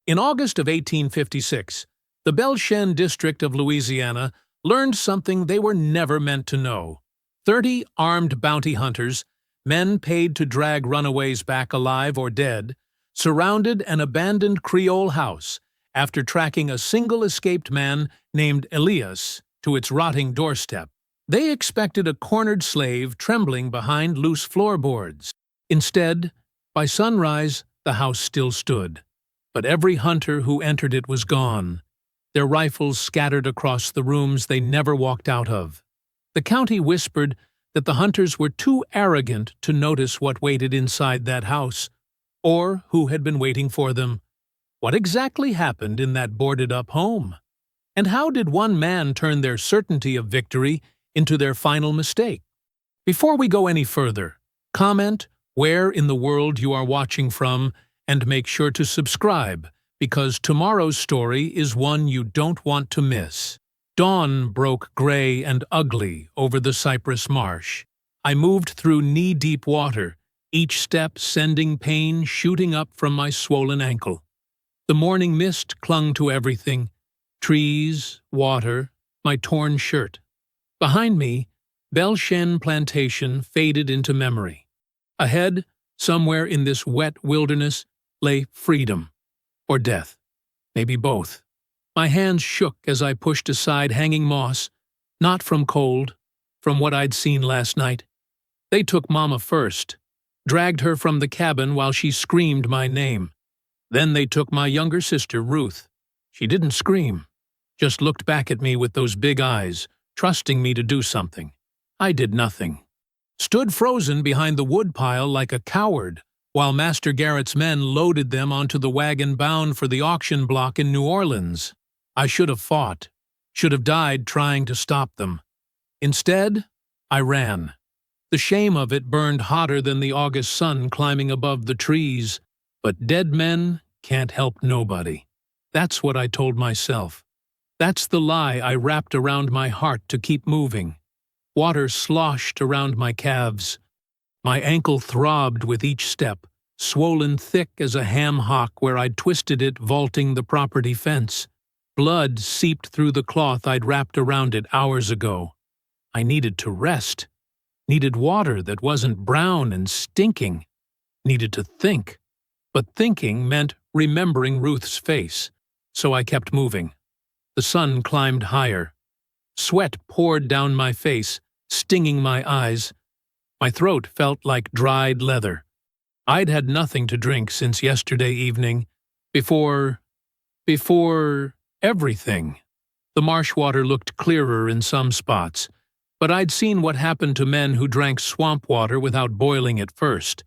In August of 1856, the Belchene district of Louisiana learned something they were never meant to know. 30 armed bounty hunters, men paid to drag runaways back alive or dead, surrounded an abandoned Creole house after tracking a single escaped man named Elias to its rotting doorstep. They expected a cornered slave trembling behind loose floorboards. Instead, by sunrise, the house still stood. But every hunter who entered it was gone, their rifles scattered across the rooms they never walked out of. The county whispered that the hunters were too arrogant to notice what waited inside that house, or who had been waiting for them. What exactly happened in that boarded-up home? And how did one man turn their certainty of victory into their final mistake? Before we go any further, comment where in the world you are watching from and make sure to subscribe, because tomorrow's story is one you don't want to miss. Dawn broke gray and ugly over the cypress marsh. I moved through knee-deep water, each step sending pain shooting up from my swollen ankle. The morning mist clung to everything: trees, water, my torn shirt. Behind me, Belchene Plantation faded into memory. Ahead, somewhere in this wet wilderness, lay freedom. Or death. Maybe both. My hands shook as I pushed aside hanging moss, not from cold, from what I'd seen last night. They took Mama first, dragged her from the cabin while she screamed my name. Then they took my younger sister, Ruth. She didn't scream, just looked back at me with those big eyes, trusting me to do something. I did nothing. Stood frozen behind the woodpile like a coward, while Master Garrett's men loaded them onto the wagon bound for the auction block in New Orleans. I should have fought, should have died trying to stop them. Instead, I ran. The shame of it burned hotter than the August sun climbing above the trees. But dead men can't help nobody. That's what I told myself. That's the lie I wrapped around my heart to keep moving. Water sloshed around my calves. My ankle throbbed with each step, swollen thick as a ham hock where I'd twisted it vaulting the property fence. Blood seeped through the cloth I'd wrapped around it hours ago. I needed to rest. Needed water that wasn't brown and stinking. Needed to think. But thinking meant remembering Ruth's face, so I kept moving. The sun climbed higher. Sweat poured down my face, stinging my eyes. My throat felt like dried leather. I'd had nothing to drink since yesterday evening, before everything. The marsh water looked clearer in some spots, but I'd seen what happened to men who drank swamp water without boiling it first.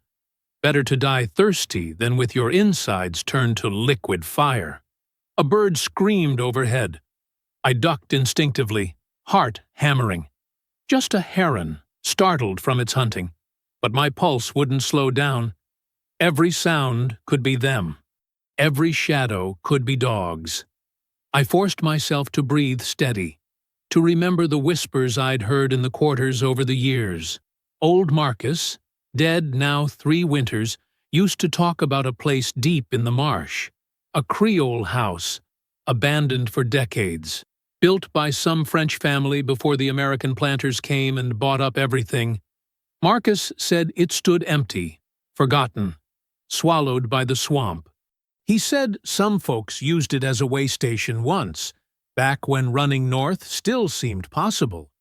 Better to die thirsty than with your insides turned to liquid fire. A bird screamed overhead. I ducked instinctively, heart hammering. Just a heron, startled from its hunting. But my pulse wouldn't slow down. Every sound could be them. Every shadow could be dogs. I forced myself to breathe steady, to remember the whispers I'd heard in the quarters over the years. Old Marcus, dead now 3 winters, used to talk about a place deep in the marsh, a Creole house, abandoned for decades, built by some French family before the American planters came and bought up everything. Marcus said it stood empty, forgotten, swallowed by the swamp. He said some folks used it as a way station once, back when running north still seemed possible.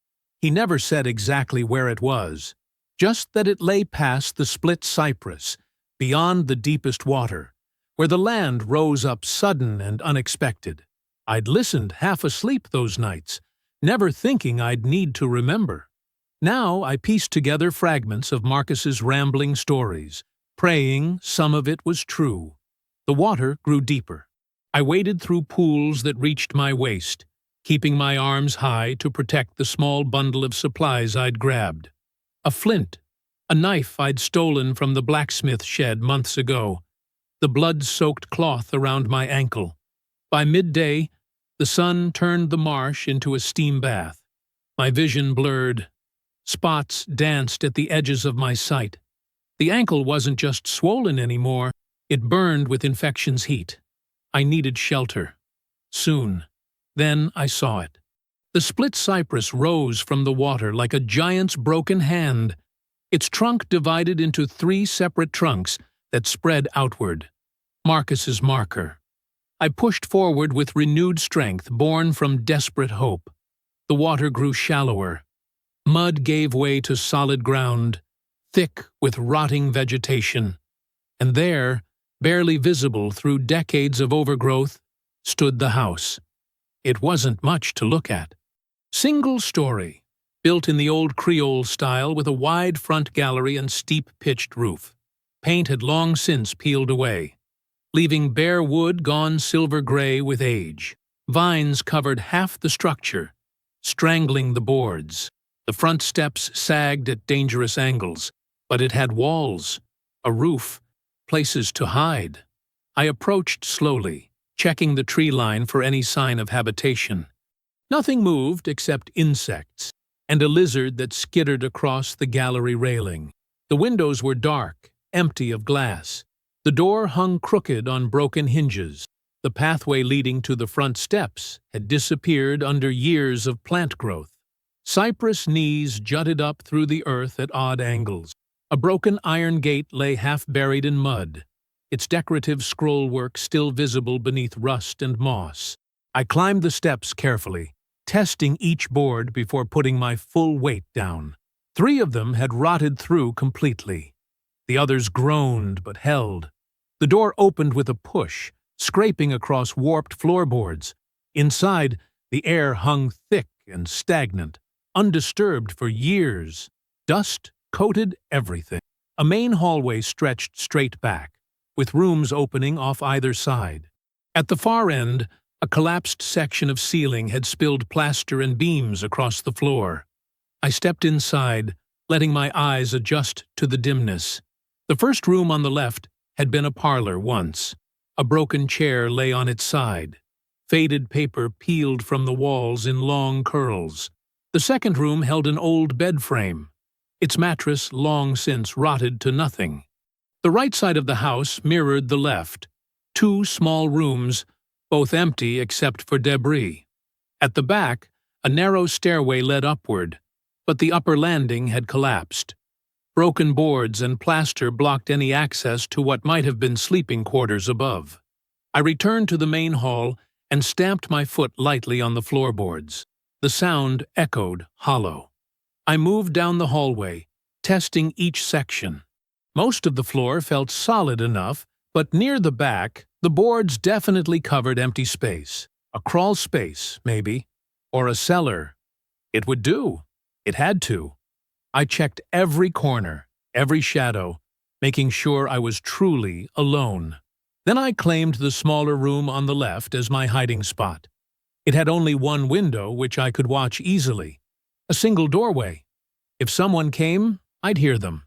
He never said exactly where it was, just that it lay past the split cypress, beyond the deepest water, where the land rose up sudden and unexpected. I'd listened half asleep those nights, never thinking I'd need to remember. Now I pieced together fragments of Marcus's rambling stories, praying some of it was true. The water grew deeper. I waded through pools that reached my waist, keeping my arms high to protect the small bundle of supplies I'd grabbed. A flint, a knife I'd stolen from the blacksmith shed months ago, the blood-soaked cloth around my ankle. By midday, the sun turned the marsh into a steam bath. My vision blurred. Spots danced at the edges of my sight. The ankle wasn't just swollen anymore, it burned with infection's heat. I needed shelter. Soon. Then I saw it. The split cypress rose from the water like a giant's broken hand. Its trunk divided into 3 separate trunks that spread outward. Marcus's marker. I pushed forward with renewed strength, born from desperate hope. The water grew shallower. Mud gave way to solid ground, thick with rotting vegetation. And there, barely visible through decades of overgrowth, stood the house. It wasn't much to look at. Single story, built in the old Creole style with a wide front gallery and steep pitched roof. Paint had long since peeled away, leaving bare wood gone silver gray with age. Vines covered half the structure, strangling the boards. The front steps sagged at dangerous angles, but it had walls, a roof, places to hide. I approached slowly, checking the tree line for any sign of habitation. Nothing moved except insects, and a lizard that skittered across the gallery railing. The windows were dark, empty of glass. The door hung crooked on broken hinges. The pathway leading to the front steps had disappeared under years of plant growth. Cypress knees jutted up through the earth at odd angles. A broken iron gate lay half buried in mud, its decorative scrollwork still visible beneath rust and moss. I climbed the steps carefully, testing each board before putting my full weight down. 3 of them had rotted through completely. The others groaned but held. The door opened with a push, scraping across warped floorboards. Inside, the air hung thick and stagnant, undisturbed for years. Dust coated everything. A main hallway stretched straight back, with rooms opening off either side. At the far end, a collapsed section of ceiling had spilled plaster and beams across the floor. I stepped inside, letting my eyes adjust to the dimness. The first room on the left had been a parlor once. A broken chair lay on its side. Faded paper peeled from the walls in long curls. The second room held an old bed frame, its mattress long since rotted to nothing. The right side of the house mirrored the left, 2 small rooms, both empty except for debris. At the back, a narrow stairway led upward, but the upper landing had collapsed. Broken boards and plaster blocked any access to what might have been sleeping quarters above. I returned to the main hall and stamped my foot lightly on the floorboards. The sound echoed hollow. I moved down the hallway, testing each section. Most of the floor felt solid enough, but near the back, the boards definitely covered empty space. A crawl space, maybe, or a cellar. It would do. It had to. I checked every corner, every shadow, making sure I was truly alone. Then I claimed the smaller room on the left as my hiding spot. It had only one window, which I could watch easily. A single doorway. If someone came, I'd hear them.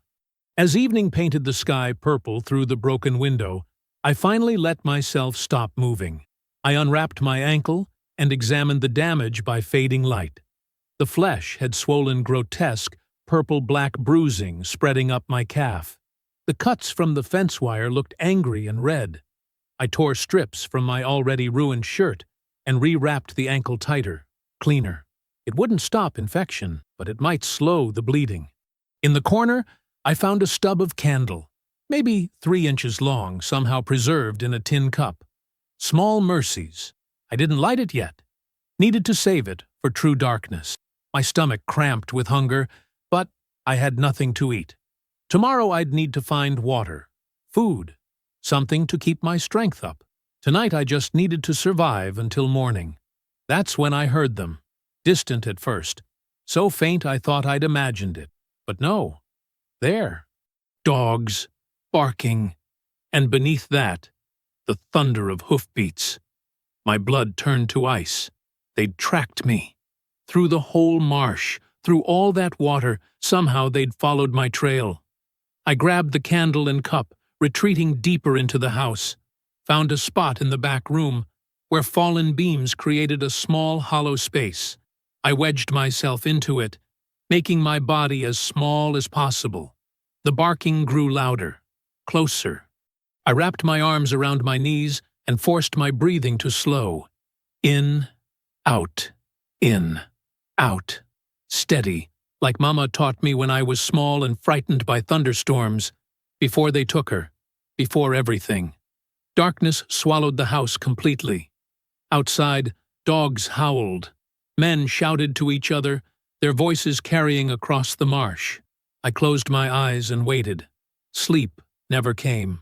As evening painted the sky purple through the broken window, I finally let myself stop moving. I unwrapped my ankle and examined the damage by fading light. The flesh had swollen grotesque, purple-black bruising spreading up my calf. The cuts from the fence wire looked angry and red. I tore strips from my already ruined shirt and rewrapped the ankle tighter, cleaner. It wouldn't stop infection, but it might slow the bleeding. In the corner, I found a stub of candle, maybe 3 inches long, somehow preserved in a tin cup. Small mercies. I didn't light it yet. Needed to save it for true darkness. My stomach cramped with hunger, but I had nothing to eat. Tomorrow I'd need to find water, food, something to keep my strength up. Tonight I just needed to survive until morning. That's when I heard them, distant at first, so faint I thought I'd imagined it. But no, there. Dogs, barking, and beneath that, the thunder of hoofbeats. My blood turned to ice. They'd tracked me. Through the whole marsh, through all that water, somehow they'd followed my trail. I grabbed the candle and cup, retreating deeper into the house. Found a spot in the back room, where fallen beams created a small hollow space. I wedged myself into it, making my body as small as possible. The barking grew louder, closer. I wrapped my arms around my knees and forced my breathing to slow. In, out, in, out. Steady, like Mama taught me when I was small and frightened by thunderstorms, before they took her, before everything. Darkness swallowed the house completely. Outside, dogs howled. Men shouted to each other, their voices carrying across the marsh. I closed my eyes and waited. Sleep never came.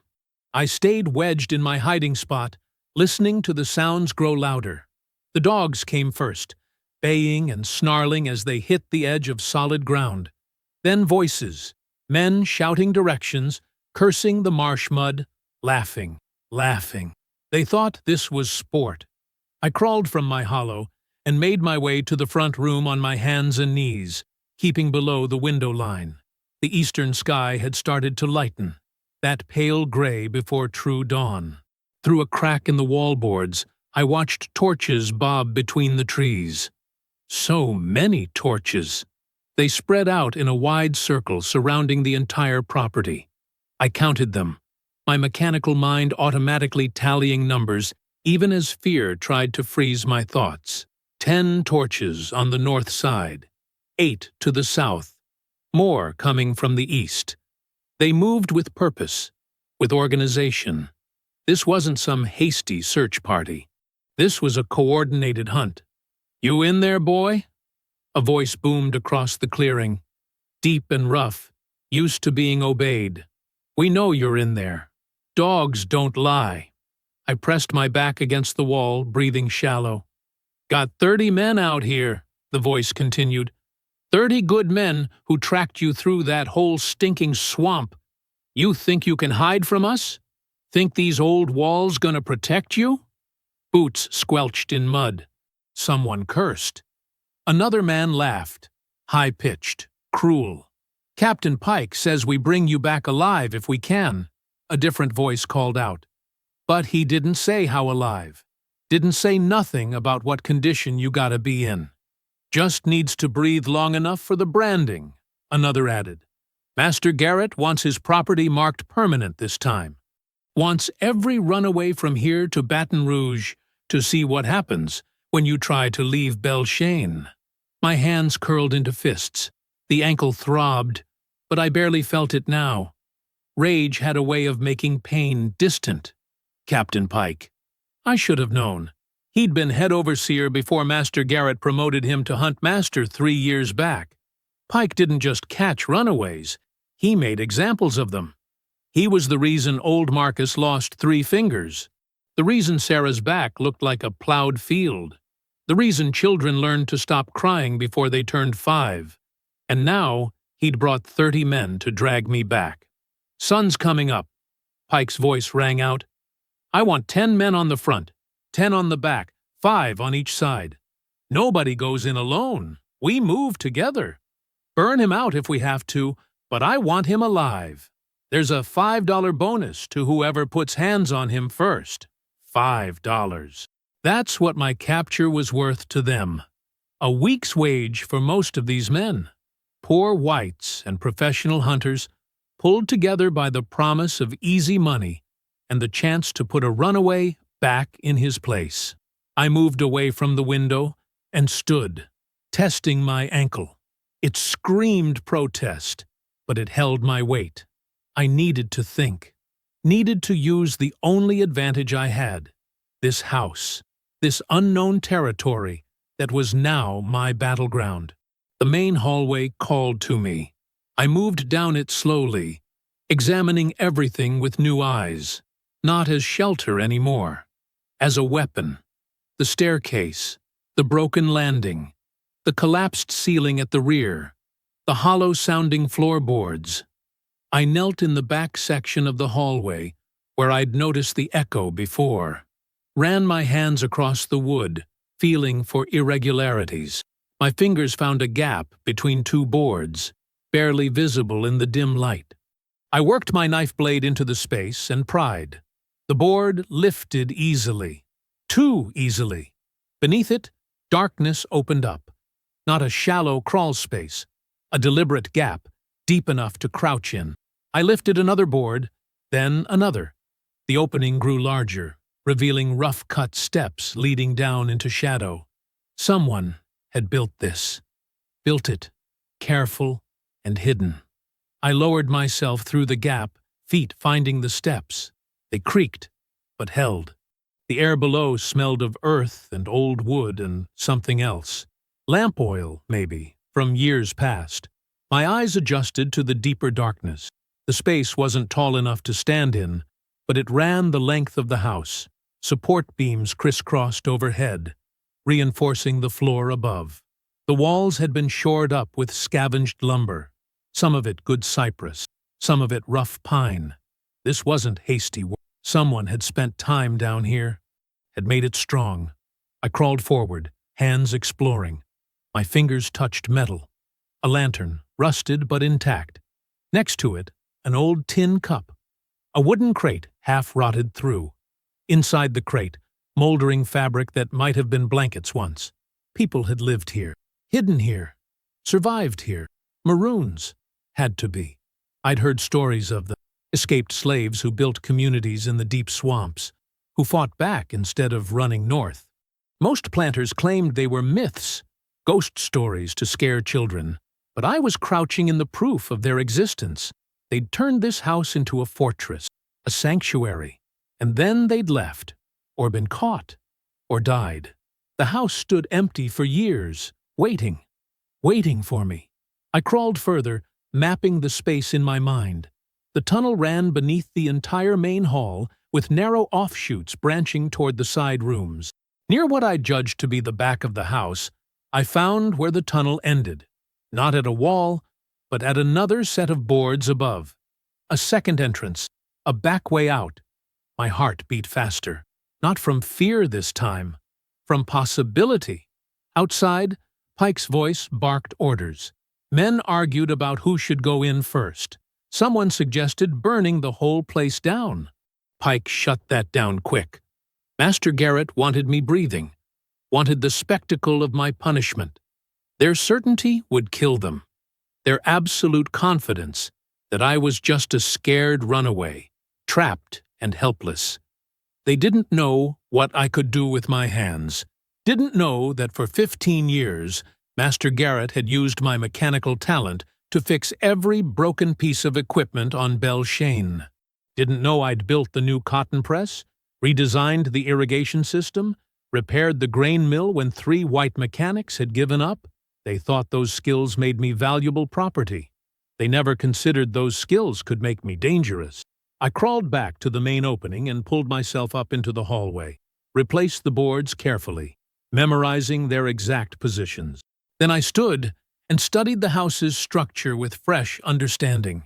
I stayed wedged in my hiding spot, listening to the sounds grow louder. The dogs came first, baying and snarling as they hit the edge of solid ground. Then voices, men shouting directions, cursing the marsh mud, laughing. They thought this was sport. I crawled from my hollow and made my way to the front room on my hands and knees, keeping below the window line. The eastern sky had started to lighten, that pale gray before true dawn. Through a crack in the wallboards, I watched torches bob between the trees. So many torches! They spread out in a wide circle surrounding the entire property. I counted them, my mechanical mind automatically tallying numbers, even as fear tried to freeze my thoughts. 10 torches on the north side, 8 to the south, more coming from the east. They moved with purpose, with organization. This wasn't some hasty search party. This was a coordinated hunt. "You in there, boy?" A voice boomed across the clearing, deep and rough, used to being obeyed. "We know you're in there. Dogs don't lie." I pressed my back against the wall, breathing shallow. "Got 30 men out here," the voice continued. 30 good men who tracked you through that whole stinking swamp. You think you can hide from us? Think these old walls gonna protect you?" Boots squelched in mud. Someone cursed. Another man laughed, high-pitched, cruel. "Captain Pike says we bring you back alive if we can," a different voice called out. But he didn't say how alive. Didn't say nothing about what condition you gotta be in. "Just needs to breathe long enough for the branding," another added. "Master Garrett wants his property marked permanent this time. Wants every runaway from here to Baton Rouge to see what happens when you try to leave Belchane." My hands curled into fists. The ankle throbbed, but I barely felt it now. Rage had a way of making pain distant. Captain Pike. I should have known. He'd been head overseer before Master Garrett promoted him to hunt master 3 years back. Pike didn't just catch runaways, he made examples of them. He was the reason old Marcus lost 3 fingers. The reason Sarah's back looked like a plowed field. The reason children learned to stop crying before they turned 5. And now he'd brought 30 men to drag me back. "Sun's coming up," Pike's voice rang out. "I want 10 men on the front, 10 on the back, 5 on each side. Nobody goes in alone. We move together. Burn him out if we have to, but I want him alive. There's a $5 bonus to whoever puts hands on him first. $5. That's what my capture was worth to them. A week's wage for most of these men. Poor whites and professional hunters, pulled together by the promise of easy money and the chance to put a runaway back in his place. I moved away from the window and stood, testing my ankle. It screamed protest, but it held my weight. I needed to think, needed to use the only advantage I had, this house, this unknown territory that was now my battleground. The main hallway called to me. I moved down it slowly, examining everything with new eyes, not as shelter anymore, as a weapon. The staircase, the broken landing, the collapsed ceiling at the rear, the hollow-sounding floorboards. I knelt in the back section of the hallway, where I'd noticed the echo before, ran my hands across the wood, feeling for irregularities. My fingers found a gap between 2 boards, barely visible in the dim light. I worked my knife blade into the space and pried. The board lifted easily, too easily. Beneath it, darkness opened up. Not a shallow crawl space, a deliberate gap, deep enough to crouch in. I lifted another board, then another. The opening grew larger, revealing rough-cut steps leading down into shadow. Someone had built this. Built it, careful and hidden. I lowered myself through the gap, feet finding the steps. They creaked, but held. The air below smelled of earth and old wood and something else. Lamp oil, maybe, from years past. My eyes adjusted to the deeper darkness. The space wasn't tall enough to stand in, but it ran the length of the house. Support beams crisscrossed overhead, reinforcing the floor above. The walls had been shored up with scavenged lumber, some of it good cypress, some of it rough pine. This wasn't hasty work. Someone had spent time down here, had made it strong. I crawled forward, hands exploring. My fingers touched metal. A lantern, rusted but intact. Next to it, an old tin cup. A wooden crate, half rotted through. Inside the crate, moldering fabric that might have been blankets once. People had lived here, hidden here, survived here. Maroons. Had to be. I'd heard stories of them. Escaped slaves who built communities in the deep swamps, who fought back instead of running north. Most planters claimed they were myths, ghost stories to scare children, but I was crouching in the proof of their existence. They'd turned this house into a fortress, a sanctuary, and then they'd left, or been caught, or died. The house stood empty for years, waiting for me. I crawled further, mapping the space in my mind. The tunnel ran beneath the entire main hall, with narrow offshoots branching toward the side rooms. Near what I judged to be the back of the house, I found where the tunnel ended. Not at a wall, but at another set of boards above. A second entrance, a back way out. My heart beat faster. Not from fear this time, from possibility. Outside, Pike's voice barked orders. Men argued about who should go in first. Someone suggested burning the whole place down. Pike shut that down quick. Master Garrett wanted me breathing, wanted the spectacle of my punishment. Their certainty would kill them. Their absolute confidence that I was just a scared runaway, trapped and helpless. They didn't know what I could do with my hands. Didn't know that for 15 years, Master Garrett had used my mechanical talent to fix every broken piece of equipment on Belshane. Didn't know I'd built the new cotton press, redesigned the irrigation system, repaired the grain mill when 3 white mechanics had given up. They thought those skills made me valuable property. They never considered those skills could make me dangerous. I crawled back to the main opening and pulled myself up into the hallway, replaced the boards carefully, memorizing their exact positions. Then I stood and studied the house's structure with fresh understanding.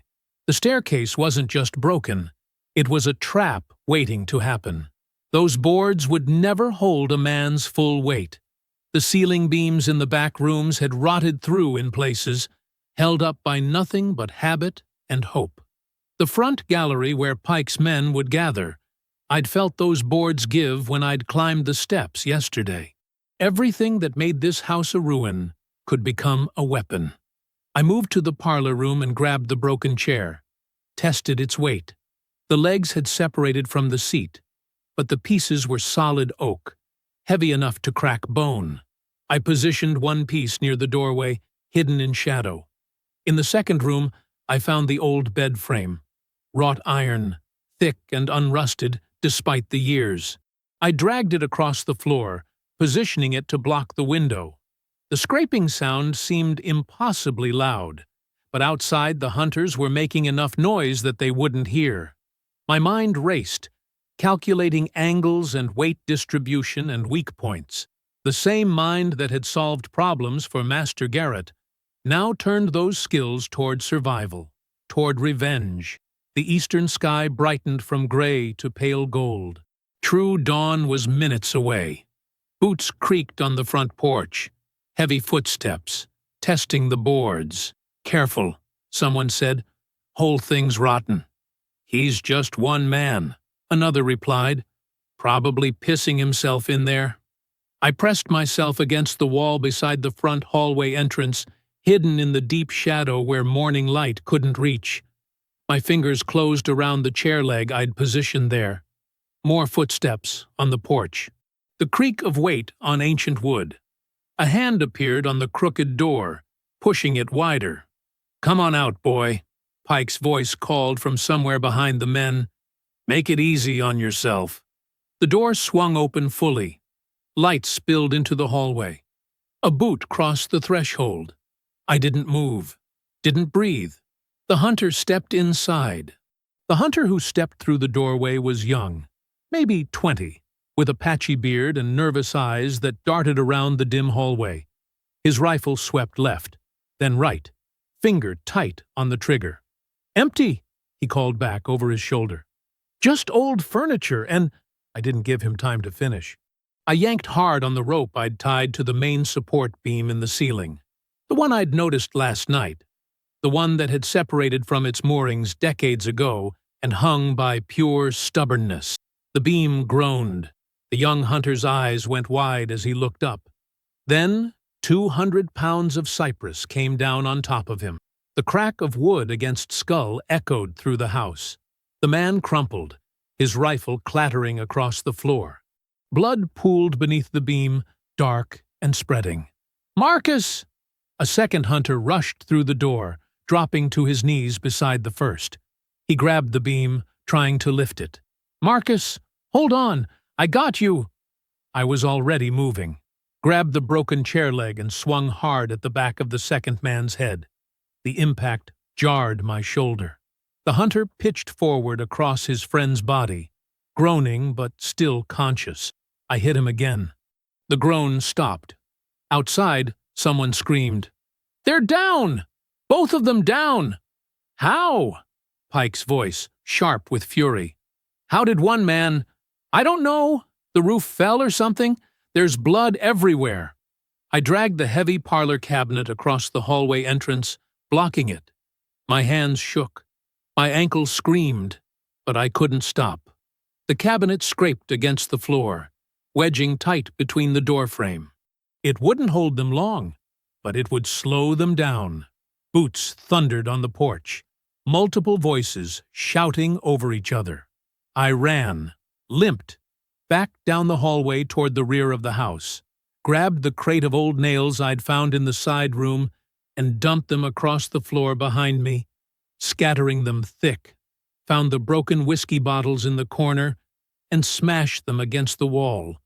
The staircase wasn't just broken, it was a trap waiting to happen. Those boards would never hold a man's full weight. The ceiling beams in the back rooms had rotted through in places, held up by nothing but habit and hope. The front gallery where Pike's men would gather, I'd felt those boards give when I'd climbed the steps yesterday. Everything that made this house a ruin could become a weapon. I moved to the parlor room and grabbed the broken chair, tested its weight. The legs had separated from the seat, but the pieces were solid oak, heavy enough to crack bone. I positioned one piece near the doorway, hidden in shadow. In the second room, I found the old bed frame, wrought iron, thick and unrusted despite the years. I dragged it across the floor, positioning it to block the window. The scraping sound seemed impossibly loud, but outside the hunters were making enough noise that they wouldn't hear. My mind raced, calculating angles and weight distribution and weak points. The same mind that had solved problems for Master Garrett now turned those skills toward survival, toward revenge. The eastern sky brightened from gray to pale gold. True dawn was minutes away. Boots creaked on the front porch. Heavy footsteps, testing the boards. Careful, someone said. Whole thing's rotten. He's just one man, another replied, probably pissing himself in there. I pressed myself against the wall beside the front hallway entrance, hidden in the deep shadow where morning light couldn't reach. My fingers closed around the chair leg I'd positioned there. More footsteps on the porch. The creak of weight on ancient wood. A hand appeared on the crooked door, pushing it wider. "Come on out, boy," Pike's voice called from somewhere behind the men. "Make it easy on yourself." The door swung open fully. Light spilled into the hallway. A boot crossed the threshold. I didn't move, didn't breathe. The hunter stepped inside. The hunter who stepped through the doorway was young, maybe 20, with a patchy beard and nervous eyes that darted around the dim hallway. His rifle swept left, then right, finger tight on the trigger. "Empty," he called back over his shoulder. "Just old furniture and—" I didn't give him time to finish. I yanked hard on the rope I'd tied to the main support beam in the ceiling, the one I'd noticed last night, the one that had separated from its moorings decades ago and hung by pure stubbornness. The beam groaned. The young hunter's eyes went wide as he looked up. Then 200 pounds of cypress came down on top of him. The crack of wood against skull echoed through the house. The man crumpled, his rifle clattering across the floor. Blood pooled beneath the beam, dark and spreading. "Marcus!" A second hunter rushed through the door, dropping to his knees beside the first. He grabbed the beam, trying to lift it. "Marcus, hold on! I got you!" I was already moving. Grabbed the broken chair leg and swung hard at the back of the second man's head. The impact jarred my shoulder. The hunter pitched forward across his friend's body, groaning but still conscious. I hit him again. The groan stopped. Outside, someone screamed, "They're down! Both of them down!" "How?" Pike's voice, sharp with fury. "How did one man—" "I don't know. The roof fell or something. There's blood everywhere." I dragged the heavy parlor cabinet across the hallway entrance, blocking it. My hands shook. My ankles screamed, but I couldn't stop. The cabinet scraped against the floor, wedging tight between the doorframe. It wouldn't hold them long, but it would slow them down. Boots thundered on the porch, multiple voices shouting over each other. I ran, limped, back down the hallway toward the rear of the house, grabbed the crate of old nails I'd found in the side room, and dumped them across the floor behind me, scattering them thick, found the broken whiskey bottles in the corner, and smashed them against the wall,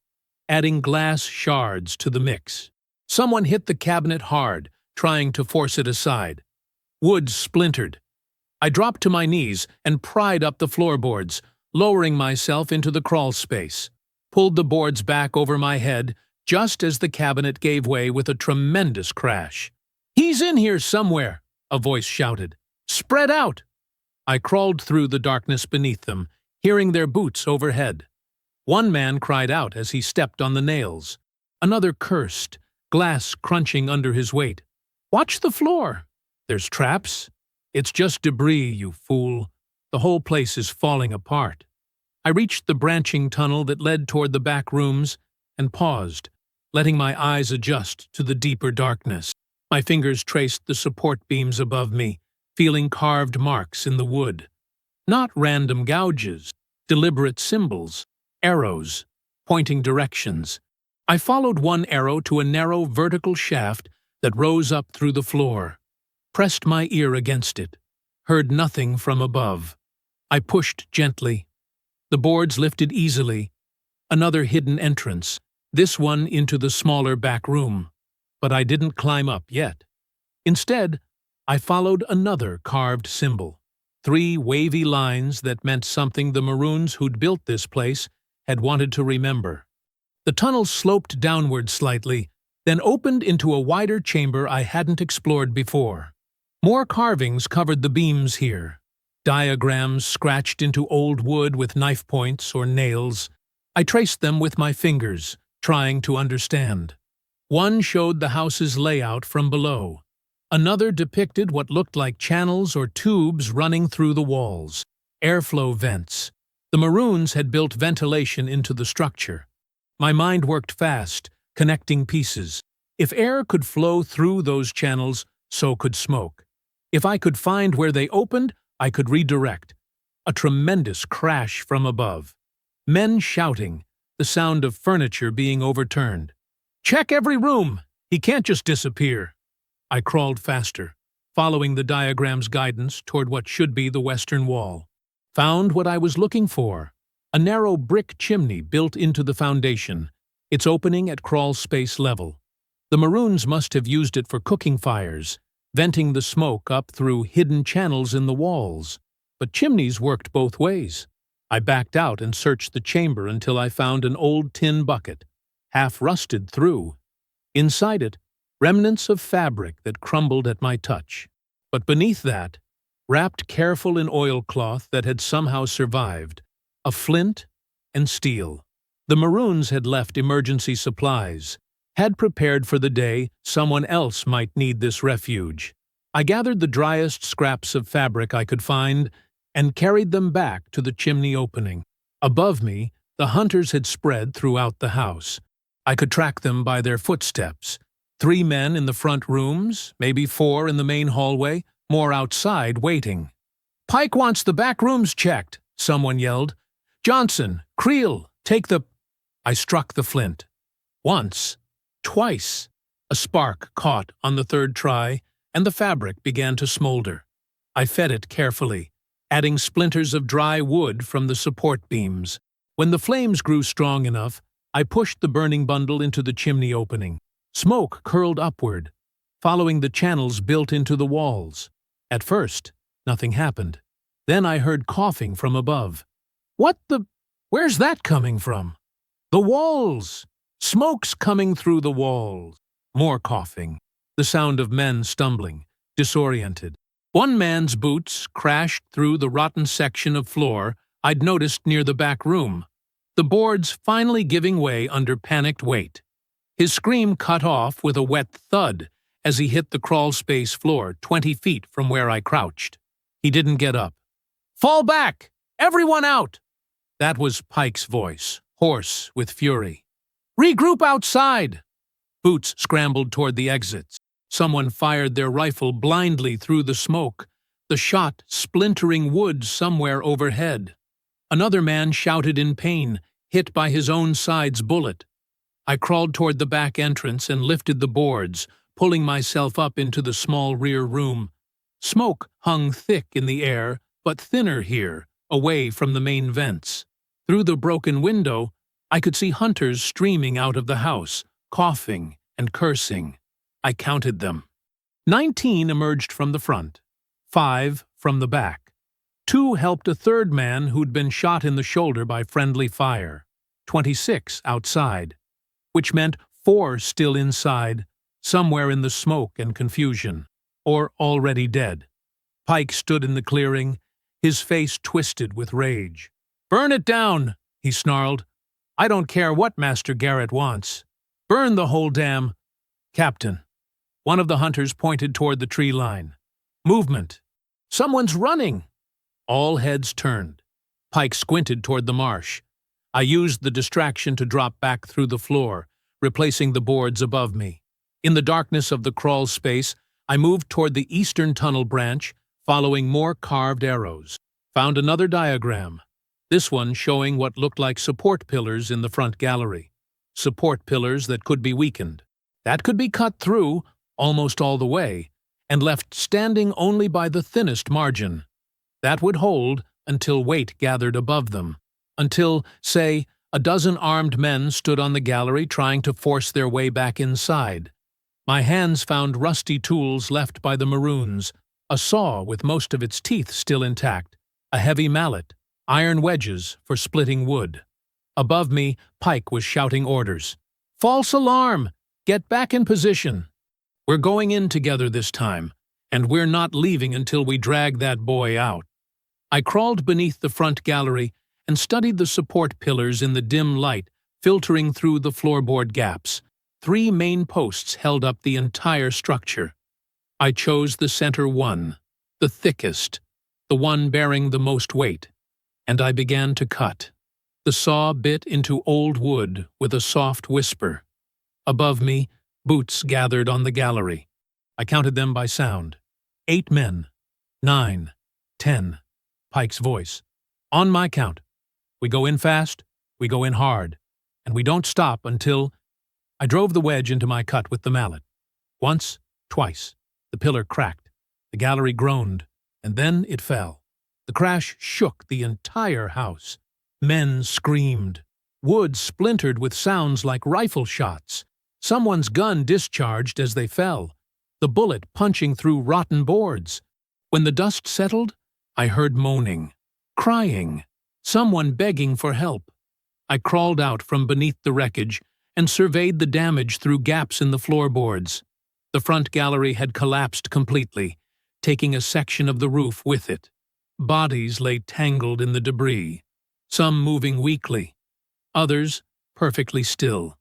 adding glass shards to the mix. Someone hit the cabinet hard, trying to force it aside. Wood splintered. I dropped to my knees and pried up the floorboards, lowering myself into the crawl space, pulled the boards back over my head just as the cabinet gave way with a tremendous crash. "He's in here somewhere," a voice shouted. "Spread out!" I crawled through the darkness beneath them, hearing their boots overhead. One man cried out as he stepped on the nails. Another cursed, glass crunching under his weight. "Watch the floor! There's traps. It's just debris, you fool. The whole place is falling apart." I reached the branching tunnel that led toward the back rooms and paused, letting my eyes adjust to the deeper darkness. My fingers traced the support beams above me, feeling carved marks in the wood. Not random gouges, deliberate symbols, arrows, pointing directions. I followed one arrow to a narrow vertical shaft that rose up through the floor, pressed my ear against it, heard nothing from above. I pushed gently. The boards lifted easily. Another hidden entrance, this one into the smaller back room. But I didn't climb up yet. Instead, I followed another carved symbol. 3 wavy lines that meant something the Maroons who'd built this place had wanted to remember. The tunnel sloped downward slightly, then opened into a wider chamber I hadn't explored before. More carvings covered the beams here. Diagrams scratched into old wood with knife points or nails. I traced them with my fingers, trying to understand. One showed the house's layout from below. Another depicted what looked like channels or tubes running through the walls, airflow vents. The Maroons had built ventilation into the structure. My mind worked fast, connecting pieces. If air could flow through those channels, so could smoke. If I could find where they opened, I could redirect. A tremendous crash from above. Men shouting, the sound of furniture being overturned. "Check every room! He can't just disappear!" I crawled faster, following the diagram's guidance toward what should be the western wall. Found what I was looking for. A narrow brick chimney built into the foundation, its opening at crawl space level. The Maroons must have used it for cooking fires, venting the smoke up through hidden channels in the walls. But chimneys worked both ways. I backed out and searched the chamber until I found an old tin bucket, half rusted through. Inside it, remnants of fabric that crumbled at my touch. But beneath that, wrapped careful in oilcloth that had somehow survived, a flint and steel. The Maroons had left emergency supplies, had prepared for the day someone else might need this refuge. I gathered the driest scraps of fabric I could find and carried them back to the chimney opening. Above me, the hunters had spread throughout the house. I could track them by their footsteps. 3 men in the front rooms, maybe 4 in the main hallway, more outside waiting. "Pike wants the back rooms checked," someone yelled. "Johnson, Creel, take the—" I struck the flint. Once, twice. A spark caught on the third try, and the fabric began to smolder. I fed it carefully, adding splinters of dry wood from the support beams. When the flames grew strong enough, I pushed the burning bundle into the chimney opening. Smoke curled upward, following the channels built into the walls. At first, nothing happened. Then I heard coughing from above. Where's that coming from? The walls! Smoke's coming through the walls. More coughing. The sound of men stumbling, disoriented. One man's boots crashed through the rotten section of floor I'd noticed near the back room, the boards finally giving way under panicked weight. His scream cut off with a wet thud as he hit the crawl-space floor 20 feet from where I crouched. He didn't get up. "Fall back! Everyone out!" That was Pike's voice, hoarse with fury. "Regroup outside!" Boots scrambled toward the exits. Someone fired their rifle blindly through the smoke, the shot splintering wood somewhere overhead. Another man shouted in pain, hit by his own side's bullet. I crawled toward the back entrance and lifted the boards, pulling myself up into the small rear room. Smoke hung thick in the air, but thinner here, away from the main vents. Through the broken window, I could see hunters streaming out of the house, coughing and cursing. I counted them. 19 emerged from the front, 5 from the back. 2 helped a third man who'd been shot in the shoulder by friendly fire. 26 outside, which meant 4 still inside, somewhere in the smoke and confusion, or already dead. Pike stood in the clearing, his face twisted with rage. "Burn it down," he snarled. "I don't care what Master Garrett wants. Burn the whole damn—" "Captain." One of the hunters pointed toward the tree line. "Movement. Someone's running." All heads turned. Pike squinted toward the marsh. I used the distraction to drop back through the floor, replacing the boards above me. In the darkness of the crawl space, I moved toward the eastern tunnel branch, following more carved arrows. Found another diagram, this one showing what looked like support pillars in the front gallery. Support pillars that could be weakened. That could be cut through, almost all the way, and left standing only by the thinnest margin. That would hold until weight gathered above them. Until, say, a dozen armed men stood on the gallery trying to force their way back inside. My hands found rusty tools left by the Maroons, a saw with most of its teeth still intact, a heavy mallet, iron wedges for splitting wood. Above me, Pike was shouting orders. "False alarm! Get back in position! We're going in together this time, and we're not leaving until we drag that boy out." I crawled beneath the front gallery and studied the support pillars in the dim light filtering through the floorboard gaps. 3 main posts held up the entire structure. I chose the center one, the thickest, the one bearing the most weight, and I began to cut. The saw bit into old wood with a soft whisper. Above me, boots gathered on the gallery. I counted them by sound. 8 men. 9. 10. Pike's voice. "On my count. We go in fast, We go in hard, and we don't stop until... I drove the wedge into my cut with the mallet. Once, twice. The pillar cracked. The gallery groaned, and then it fell. The crash shook the entire house. Men screamed. Wood splintered with sounds like rifle shots. Someone's gun discharged as they fell, the bullet punching through rotten boards. When the dust settled, I heard moaning, crying, someone begging for help. I crawled out from beneath the wreckage and surveyed the damage through gaps in the floorboards. The front gallery had collapsed completely, taking a section of the roof with it. Bodies lay tangled in the debris, some moving weakly, others perfectly still.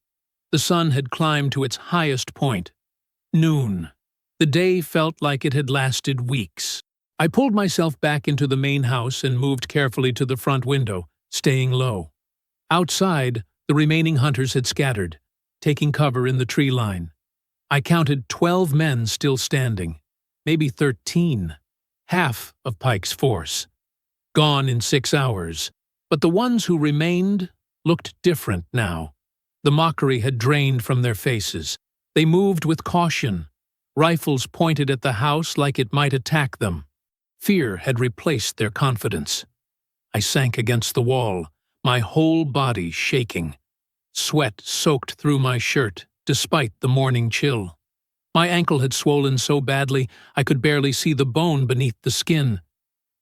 The sun had climbed to its highest point. Noon. The day felt like it had lasted weeks. I pulled myself back into the main house and moved carefully to the front window, staying low. Outside, the remaining hunters had scattered, taking cover in the tree line. I counted 12 men still standing, maybe 13, half of Pike's force. Gone in 6 hours, but the ones who remained looked different now. The mockery had drained from their faces. They moved with caution, rifles pointed at the house like it might attack them. Fear had replaced their confidence. I sank against the wall, my whole body shaking. Sweat soaked through my shirt, despite the morning chill. My ankle had swollen so badly I could barely see the bone beneath the skin.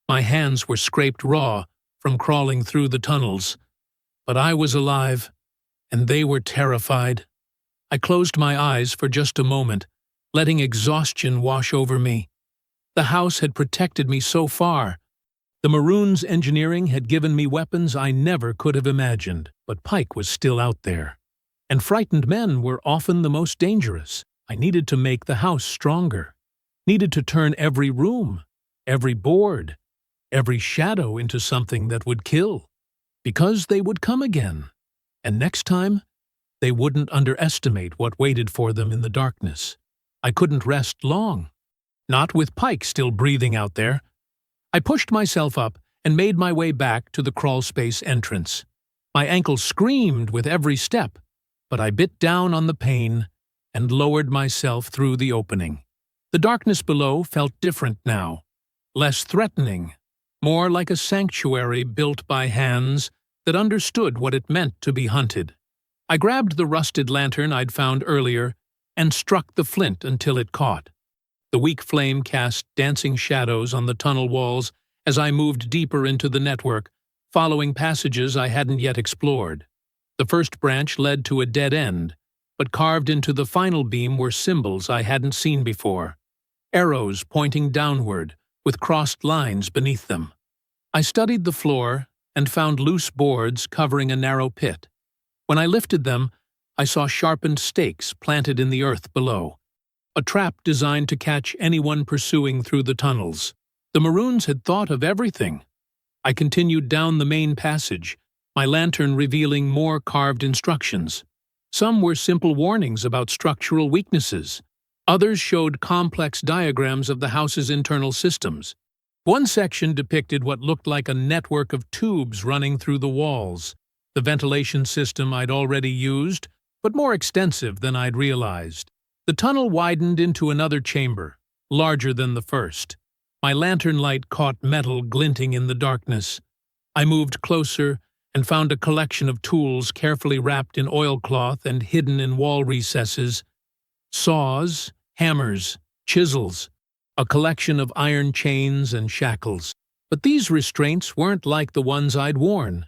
My hands were scraped raw from crawling through the tunnels. But I was alive, and they were terrified. I closed my eyes for just a moment, letting exhaustion wash over me. The house had protected me so far. The Maroons' engineering had given me weapons I never could have imagined, but Pike was still out there. And frightened men were often the most dangerous. I needed to make the house stronger, needed to turn every room, every board, every shadow into something that would kill, because they would come again. And next time, they wouldn't underestimate what waited for them in the darkness. I couldn't rest long, not with Pike still breathing out there. I pushed myself up and made my way back to the crawlspace entrance. My ankle screamed with every step, but I bit down on the pain and lowered myself through the opening. The darkness below felt different now, less threatening, more like a sanctuary built by hands that understood what it meant to be hunted. I grabbed the rusted lantern I'd found earlier and struck the flint until it caught. The weak flame cast dancing shadows on the tunnel walls as I moved deeper into the network, following passages I hadn't yet explored. The first branch led to a dead end, but carved into the final beam were symbols I hadn't seen before. Arrows pointing downward, with crossed lines beneath them. I studied the floor and found loose boards covering a narrow pit. When I lifted them, I saw sharpened stakes planted in the earth below, a trap designed to catch anyone pursuing through the tunnels. The Maroons had thought of everything. I continued down the main passage, my lantern revealing more carved instructions. Some were simple warnings about structural weaknesses. Others showed complex diagrams of the house's internal systems. One section depicted what looked like a network of tubes running through the walls, the ventilation system I'd already used, but more extensive than I'd realized. The tunnel widened into another chamber, larger than the first. My lantern light caught metal glinting in the darkness. I moved closer and found a collection of tools carefully wrapped in oilcloth and hidden in wall recesses. Saws, hammers, chisels, a collection of iron chains and shackles. But these restraints weren't like the ones I'd worn.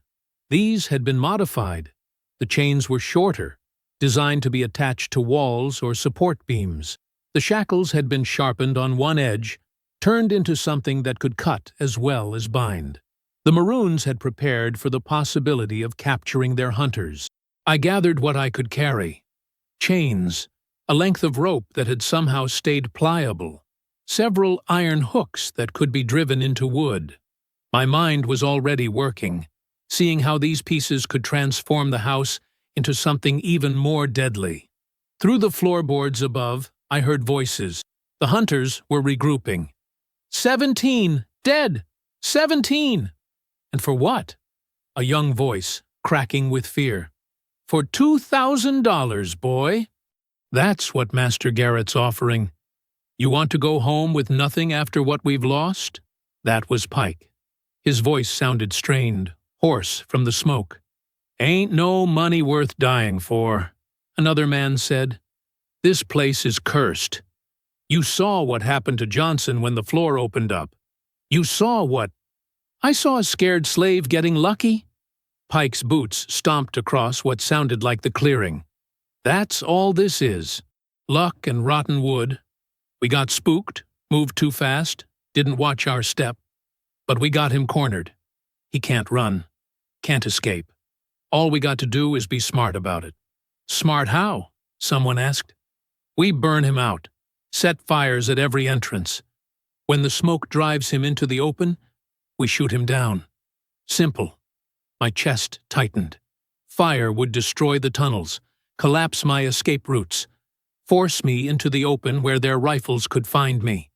These had been modified. The chains were shorter, designed to be attached to walls or support beams. The shackles had been sharpened on one edge, turned into something that could cut as well as bind. The Maroons had prepared for the possibility of capturing their hunters. I gathered what I could carry. Chains, a length of rope that had somehow stayed pliable, several iron hooks that could be driven into wood. My mind was already working, seeing how these pieces could transform the house into something even more deadly. Through the floorboards above, I heard voices. The hunters were regrouping. 17! Dead! 17! And for what? A young voice, cracking with fear. "For $2,000, boy." "That's what Master Garrett's offering. You want to go home with nothing after what we've lost?" That was Pike. His voice sounded strained, hoarse from the smoke. "Ain't no money worth dying for," another man said. "This place is cursed. You saw what happened to Johnson when the floor opened up. You saw what—" "I saw a scared slave getting lucky." Pike's boots stomped across what sounded like the clearing. "That's all this is. Luck and rotten wood. We got spooked, moved too fast, didn't watch our step. But we got him cornered. He can't run, can't escape. All we got to do is be smart about it." "Smart how?" someone asked. "We burn him out, set fires at every entrance. When the smoke drives him into the open, we shoot him down. Simple." My chest tightened. Fire would destroy the tunnels, collapse my escape routes, force me into the open where their rifles could find me.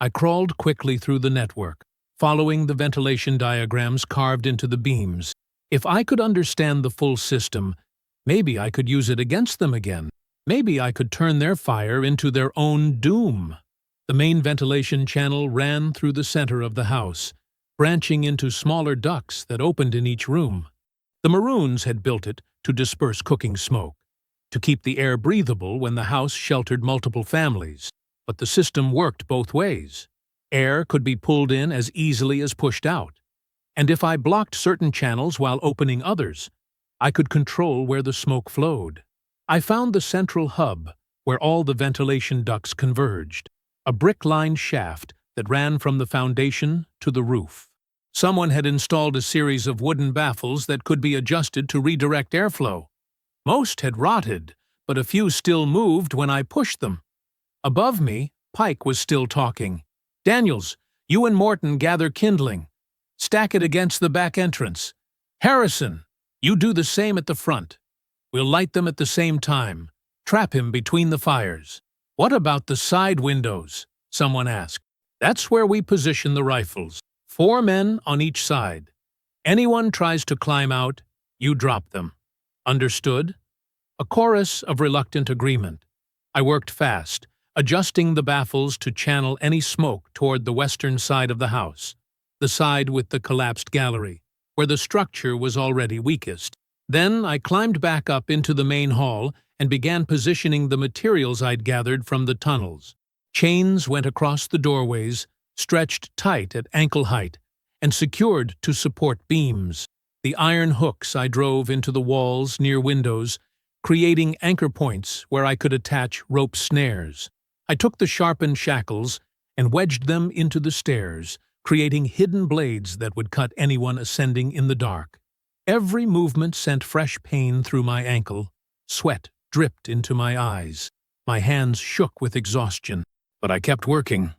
I crawled quickly through the network, following the ventilation diagrams carved into the beams. If I could understand the full system, maybe I could use it against them again. Maybe I could turn their fire into their own doom. The main ventilation channel ran through the center of the house, branching into smaller ducts that opened in each room. The Maroons had built it to disperse cooking smoke, to keep the air breathable when the house sheltered multiple families. But the system worked both ways. Air could be pulled in as easily as pushed out. And if I blocked certain channels while opening others, I could control where the smoke flowed. I found the central hub, where all the ventilation ducts converged, a brick-lined shaft that ran from the foundation to the roof. Someone had installed a series of wooden baffles that could be adjusted to redirect airflow. Most had rotted, but a few still moved when I pushed them. Above me, Pike was still talking. "Daniels, you and Morton gather kindling. Stack it against the back entrance. Harrison, you do the same at the front. We'll light them at the same time. Trap him between the fires." "What about the side windows?" someone asked. "That's where we position the rifles. 4 men on each side. Anyone tries to climb out, you drop them." "Understood?" A chorus of reluctant agreement. I worked fast, adjusting the baffles to channel any smoke toward the western side of the house, the side with the collapsed gallery, where the structure was already weakest. Then I climbed back up into the main hall and began positioning the materials I'd gathered from the tunnels. Chains went across the doorways, stretched tight at ankle height, and secured to support beams. The iron hooks I drove into the walls near windows, creating anchor points where I could attach rope snares. I took the sharpened shackles and wedged them into the stairs, creating hidden blades that would cut anyone ascending in the dark. Every movement sent fresh pain through my ankle. Sweat dripped into my eyes. My hands shook with exhaustion, but I kept working.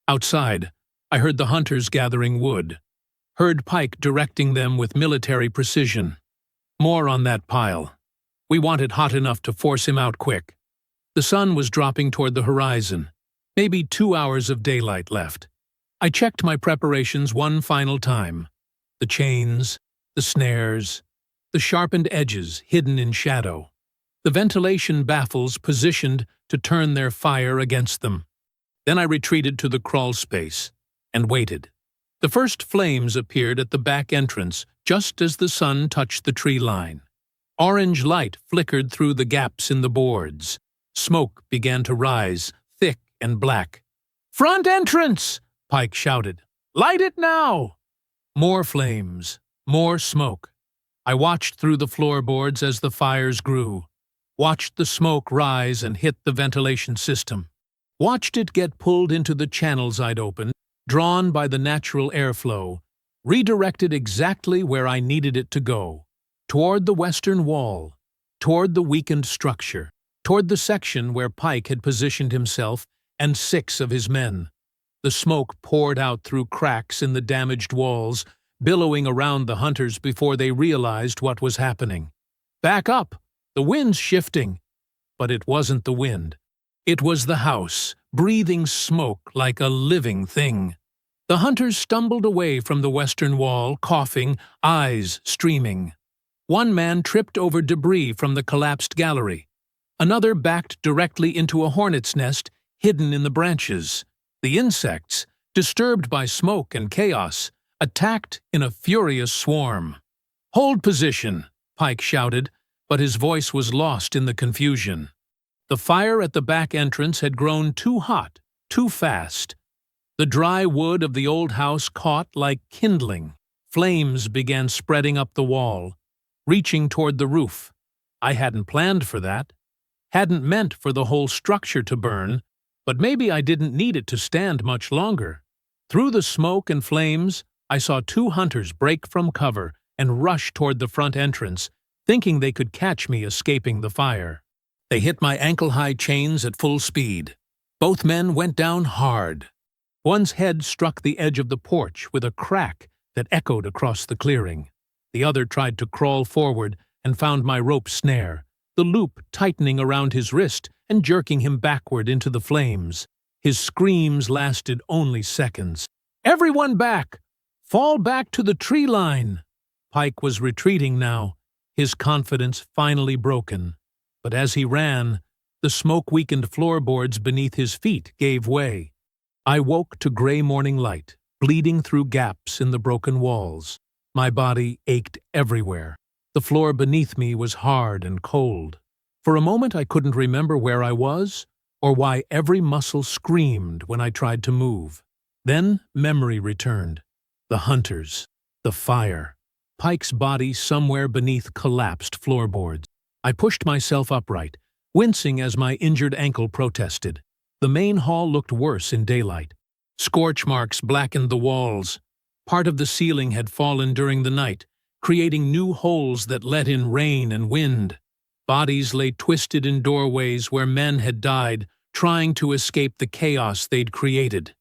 Outside, I heard the hunters gathering wood, heard Pike directing them with military precision. More on that pile. We want it hot enough to force him out quick. The sun was dropping toward the horizon, maybe 2 hours of daylight left. I checked my preparations one final time. The chains, the snares, the sharpened edges hidden in shadow. The ventilation baffles positioned to turn their fire against them. Then I retreated to the crawl space and waited. The first flames appeared at the back entrance just as the sun touched the tree line. Orange light flickered through the gaps in the boards. Smoke began to rise, thick and black. "Front entrance!" Pike shouted. "Light it now!" More flames, more smoke. I watched through the floorboards as the fires grew, watched the smoke rise and hit the ventilation system, watched it get pulled into the channels I'd opened, drawn by the natural airflow, redirected exactly where I needed it to go, toward the western wall, toward the weakened structure, toward the section where Pike had positioned himself and 6 of his men. The smoke poured out through cracks in the damaged walls, billowing around the hunters before they realized what was happening. "Back up! The wind's shifting!" But it wasn't the wind. It was the house, breathing smoke like a living thing. The hunters stumbled away from the western wall, coughing, eyes streaming. One man tripped over debris from the collapsed gallery. Another backed directly into a hornet's nest hidden in the branches. The insects, disturbed by smoke and chaos, attacked in a furious swarm. "Hold position," Pike shouted, but his voice was lost in the confusion. The fire at the back entrance had grown too hot, too fast. The dry wood of the old house caught like kindling. Flames began spreading up the wall, reaching toward the roof. I hadn't planned for that, hadn't meant for the whole structure to burn, but maybe I didn't need it to stand much longer. Through the smoke and flames, I saw two hunters break from cover and rush toward the front entrance, thinking they could catch me escaping the fire. They hit my ankle-high chains at full speed. Both men went down hard. One's head struck the edge of the porch with a crack that echoed across the clearing. The other tried to crawl forward and found my rope snare, the loop tightening around his wrist and jerking him backward into the flames. His screams lasted only seconds. "Everyone back! Fall back to the tree line!" Pike was retreating now, his confidence finally broken. But as he ran, the smoke-weakened floorboards beneath his feet gave way. I woke to gray morning light, bleeding through gaps in the broken walls. My body ached everywhere. The floor beneath me was hard and cold. For a moment I couldn't remember where I was, or why every muscle screamed when I tried to move. Then memory returned. The hunters. The fire. Pike's body somewhere beneath collapsed floorboards. I pushed myself upright, wincing as my injured ankle protested. The main hall looked worse in daylight. Scorch marks blackened the walls. Part of the ceiling had fallen during the night, creating new holes that let in rain and wind. Bodies lay twisted in doorways where men had died, trying to escape the chaos they'd created.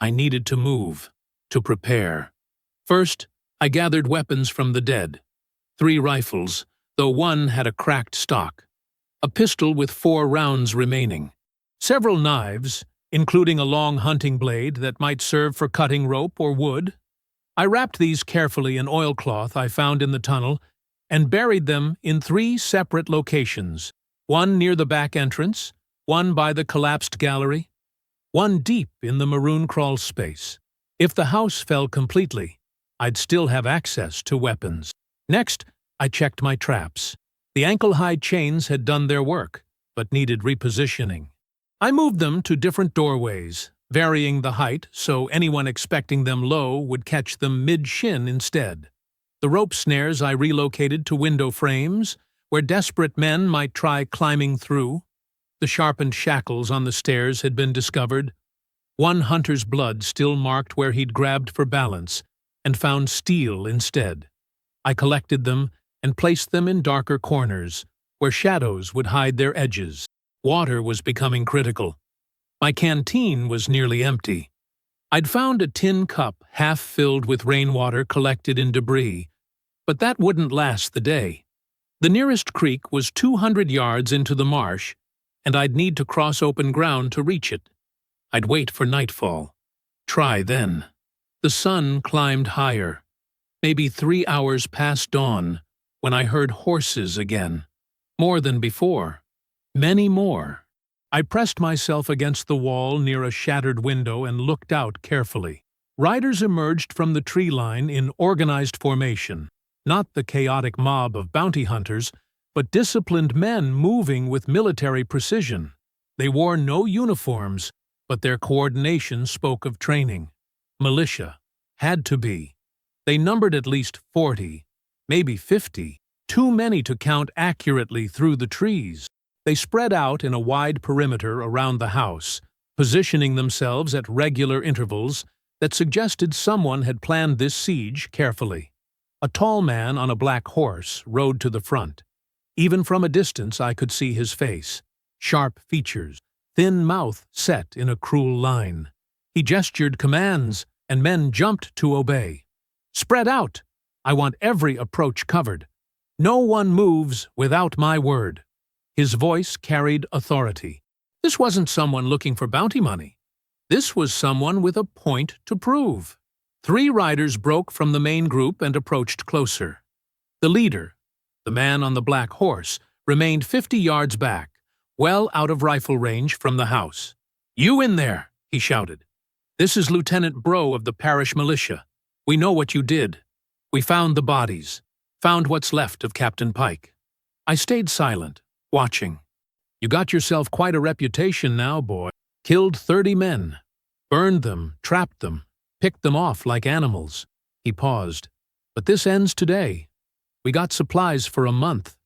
I needed to move, to prepare. First, I gathered weapons from the dead. 3 rifles, though one had a cracked stock. A pistol with 4 rounds remaining. Several knives, including a long hunting blade that might serve for cutting rope or wood. I wrapped these carefully in oilcloth I found in the tunnel and buried them in 3 separate locations, one near the back entrance, one by the collapsed gallery, one deep in the maroon crawl space. If the house fell completely, I'd still have access to weapons. Next, I checked my traps. The ankle-high chains had done their work, but needed repositioning. I moved them to different doorways, varying the height so anyone expecting them low would catch them mid-shin instead. The rope snares I relocated to window frames, where desperate men might try climbing through. The sharpened shackles on the stairs had been discovered. One hunter's blood still marked where he'd grabbed for balance, and found steel instead. I collected them and placed them in darker corners, where shadows would hide their edges. Water was becoming critical. My canteen was nearly empty. I'd found a tin cup half filled with rainwater collected in debris, but that wouldn't last the day. The nearest creek was 200 yards into the marsh, and I'd need to cross open ground to reach it. I'd wait for nightfall. Try then. The sun climbed higher. Maybe 3 hours past dawn, when I heard horses again. More than before. Many more. I pressed myself against the wall near a shattered window and looked out carefully. Riders emerged from the tree line in organized formation, not the chaotic mob of bounty hunters, but disciplined men moving with military precision. They wore no uniforms, but their coordination spoke of training. Militia. Had to be. They numbered at least 40, maybe 50, too many to count accurately through the trees. They spread out in a wide perimeter around the house, positioning themselves at regular intervals that suggested someone had planned this siege carefully. A tall man on a black horse rode to the front. Even from a distance I could see his face, sharp features, thin mouth set in a cruel line. He gestured commands, and men jumped to obey. "Spread out! I want every approach covered. No one moves without my word." His voice carried authority. This wasn't someone looking for bounty money. This was someone with a point to prove. 3 riders broke from the main group and approached closer. The leader, The man on the black horse remained 50 yards back, well out of rifle range from the house. "You in there!" he shouted. "This is Lieutenant Bro of the parish militia. We know what you did. We found the bodies, found what's left of Captain Pike." I stayed silent, watching. "You got yourself quite a reputation now, boy. Killed 30 men. Burned them, trapped them, picked them off like animals." He paused. "But this ends today. We got supplies for a month.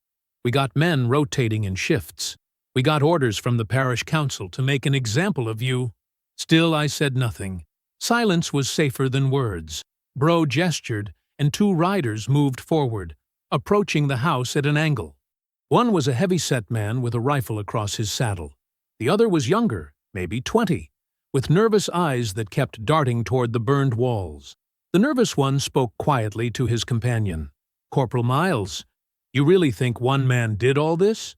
We got men rotating in shifts. We got orders from the parish council to make an example of you." Still I said nothing. Silence was safer than words. Bro gestured, and 2 riders moved forward, approaching the house at an angle. One was a heavy-set man with a rifle across his saddle. The other was younger, maybe 20, with nervous eyes that kept darting toward the burned walls. The nervous one spoke quietly to his companion. "Corporal Miles, you really think one man did all this?"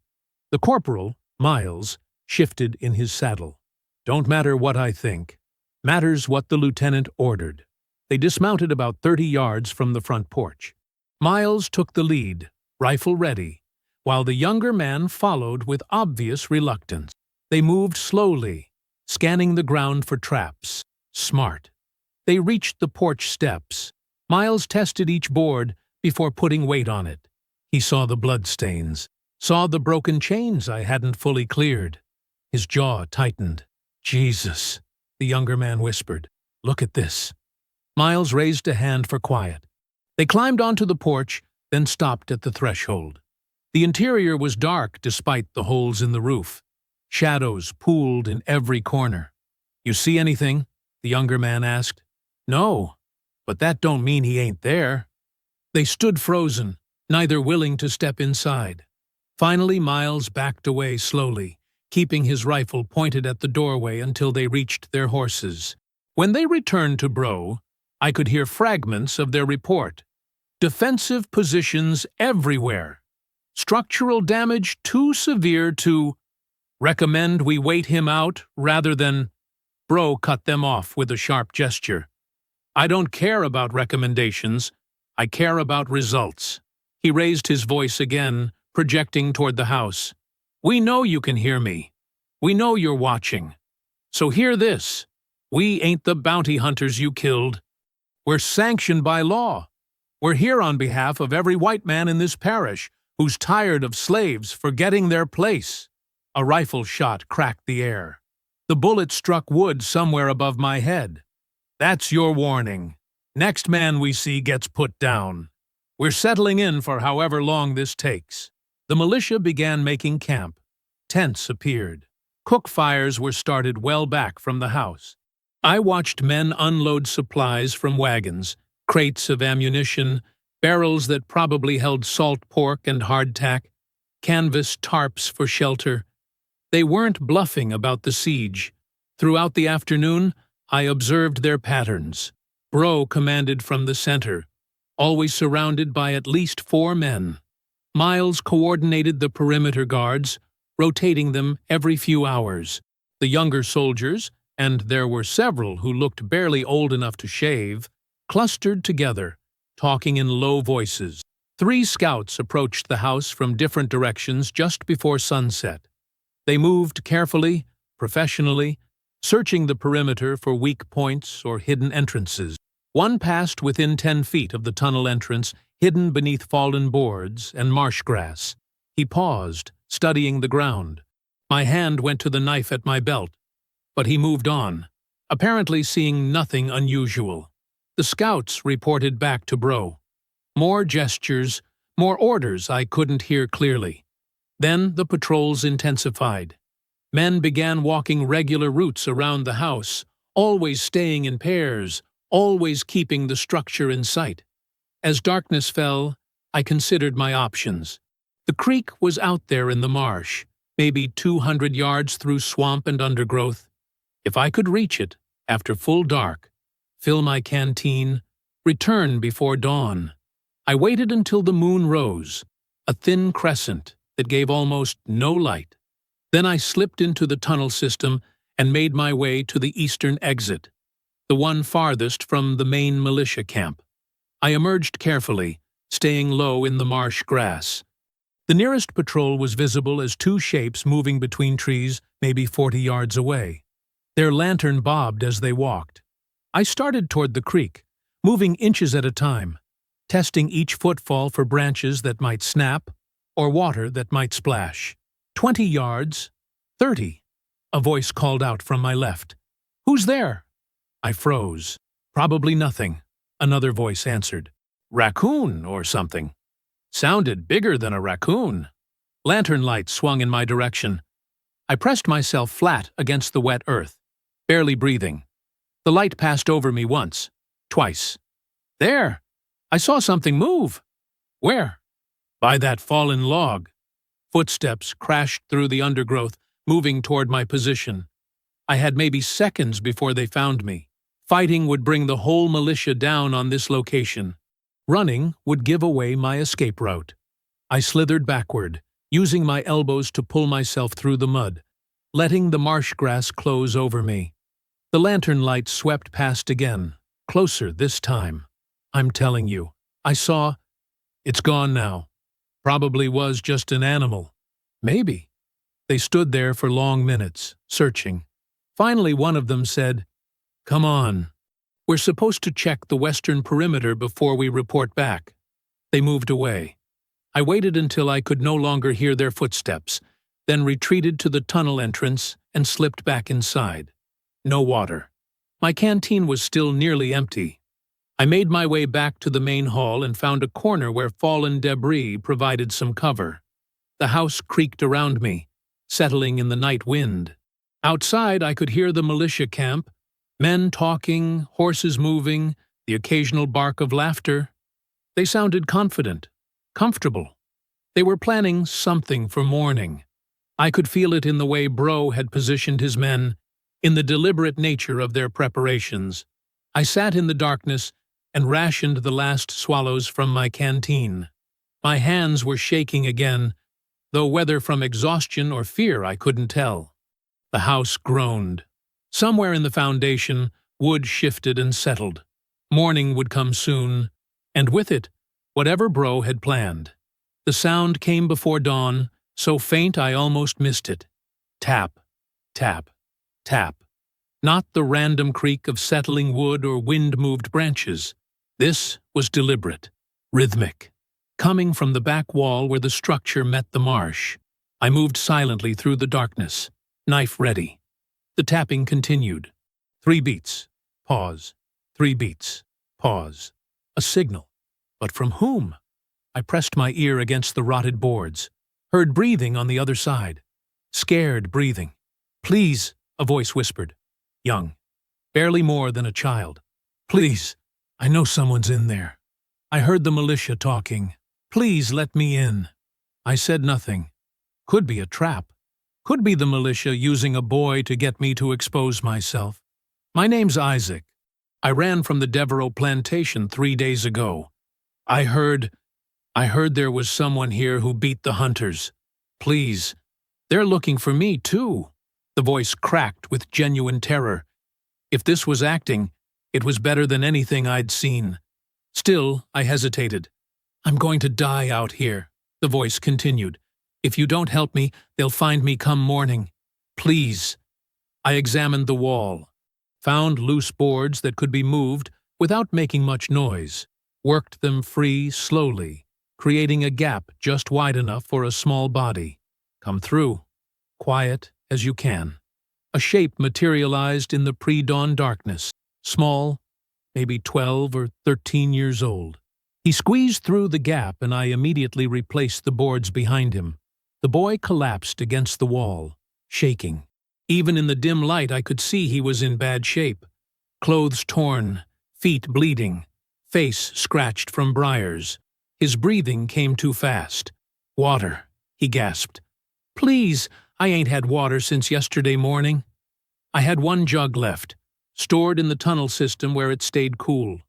The corporal, Miles, shifted in his saddle. "Don't matter what I think. Matters what the lieutenant ordered." They dismounted about 30 yards from the front porch. Miles took the lead, rifle ready, while the younger man followed with obvious reluctance. They moved slowly, scanning the ground for traps. Smart. They reached the porch steps. Miles tested each board before putting weight on it. He saw the bloodstains, saw the broken chains I hadn't fully cleared. His jaw tightened. "Jesus," the younger man whispered. "Look at this." Miles raised a hand for quiet. They climbed onto the porch, then stopped at the threshold. The interior was dark despite the holes in the roof. Shadows pooled in every corner. "You see anything?" the younger man asked. "No, but that don't mean he ain't there." They stood frozen, neither willing to step inside. Finally, Miles backed away slowly, keeping his rifle pointed at the doorway until they reached their horses. When they returned to Bro, I could hear fragments of their report. Defensive positions everywhere. Structural damage too severe to recommend we wait him out rather than... Bro cut them off with a sharp gesture. "I don't care about recommendations. I care about results." He raised his voice again, projecting toward the house. "We know you can hear me. We know you're watching. So hear this. We ain't the bounty hunters you killed. We're sanctioned by law. We're here on behalf of every white man in this parish who's tired of slaves forgetting their place." A rifle shot cracked the air. The bullet struck wood somewhere above my head. "That's your warning. Next man we see gets put down. We're settling in for however long this takes." The militia began making camp. Tents appeared. Cook fires were started well back from the house. I watched men unload supplies from wagons, crates of ammunition, barrels that probably held salt pork and hardtack, canvas tarps for shelter. They weren't bluffing about the siege. Throughout the afternoon, I observed their patterns. Bro commanded from the center, always surrounded by at least 4 men. Miles coordinated the perimeter guards, rotating them every few hours. The younger soldiers, and there were several who looked barely old enough to shave, clustered together, talking in low voices. 3 scouts approached the house from different directions just before sunset. They moved carefully, professionally, searching the perimeter for weak points or hidden entrances. One passed within 10 feet of the tunnel entrance, hidden beneath fallen boards and marsh grass. He paused, studying the ground. My hand went to the knife at my belt, but he moved on, apparently seeing nothing unusual. The scouts reported back to Bro. More gestures, more orders I couldn't hear clearly. Then the patrols intensified. Men began walking regular routes around the house, always staying in pairs, always keeping the structure in sight. As darkness fell, I considered my options. The creek was out there in the marsh, maybe 200 yards through swamp and undergrowth. If I could reach it, after full dark, fill my canteen, return before dawn. I waited until the moon rose, a thin crescent that gave almost no light. Then I slipped into the tunnel system and made my way to the eastern exit, the one farthest from the main militia camp. I emerged carefully, staying low in the marsh grass, The nearest patrol was visible as two shapes moving between trees maybe 40 yards away. Their lantern bobbed as they walked. I started toward the creek, moving inches at a time, testing each footfall for branches that might snap or water that might splash. 20 yards, 30. A voice called out from my left. "Who's there?" I froze. "Probably nothing," another voice answered. "Raccoon or something." Sounded bigger than a raccoon. Lantern light swung in my direction. I pressed myself flat against the wet earth, barely breathing. The light passed over me once, twice. "There! I saw something move." "Where?" "By that fallen log." Footsteps crashed through the undergrowth, moving toward my position. I had maybe seconds before they found me. Fighting would bring the whole militia down on this location. Running would give away my escape route. I slithered backward, using my elbows to pull myself through the mud, letting the marsh grass close over me. The lantern light swept past again, closer this time. I'm telling you, I saw. It's gone now. Probably was just an animal. Maybe. They stood there for long minutes, searching. Finally, one of them said, "Come on. We're supposed to check the western perimeter before we report back." They moved away. I waited until I could no longer hear their footsteps, then retreated to the tunnel entrance and slipped back inside. No water. My canteen was still nearly empty. I made my way back to the main hall and found a corner where fallen debris provided some cover. The house creaked around me, settling in the night wind. Outside, I could hear the militia camp, men talking, horses moving, the occasional bark of laughter. They sounded confident, comfortable. They were planning something for morning. I could feel it in the way Bro had positioned his men, in the deliberate nature of their preparations. I sat in the darkness and rationed the last swallows from my canteen. My hands were shaking again, though whether from exhaustion or fear I couldn't tell. The house groaned. Somewhere in the foundation, wood shifted and settled. Morning would come soon, and with it, whatever Bro had planned. The sound came before dawn, so faint I almost missed it. Tap, tap, tap. Not the random creak of settling wood or wind-moved branches. This was deliberate, rhythmic, coming from the back wall where the structure met the marsh. I moved silently through the darkness, knife ready. The tapping continued. 3 beats. Pause. 3 beats. Pause. A signal. But from whom? I pressed my ear against the rotted boards. Heard breathing on the other side. Scared breathing. "Please," a voice whispered. Young. Barely more than a child. "Please, I know someone's in there." I heard the militia talking. "Please let me in." I said nothing. Could be a trap. Could be the militia using a boy to get me to expose myself. "My name's Isaac. I ran from the Devereaux plantation 3 days ago. I heard there was someone here who beat the hunters. Please, they're looking for me too." The voice cracked with genuine terror. If this was acting, it was better than anything I'd seen. Still, I hesitated. "I'm going to die out here," the voice continued. "If you don't help me, they'll find me come morning. Please." I examined the wall, found loose boards that could be moved without making much noise, worked them free slowly, creating a gap just wide enough for a small body. "Come through. Quiet as you can." A shape materialized in the pre-dawn darkness, small, maybe 12 or 13 years old. He squeezed through the gap and I immediately replaced the boards behind him. The boy collapsed against the wall, shaking. Even in the dim light I could see he was in bad shape. Clothes torn, feet bleeding, face scratched from briars. His breathing came too fast. "Water," he gasped. "Please, I ain't had water since yesterday morning." I had 1 jug left, stored in the tunnel system where it stayed cool.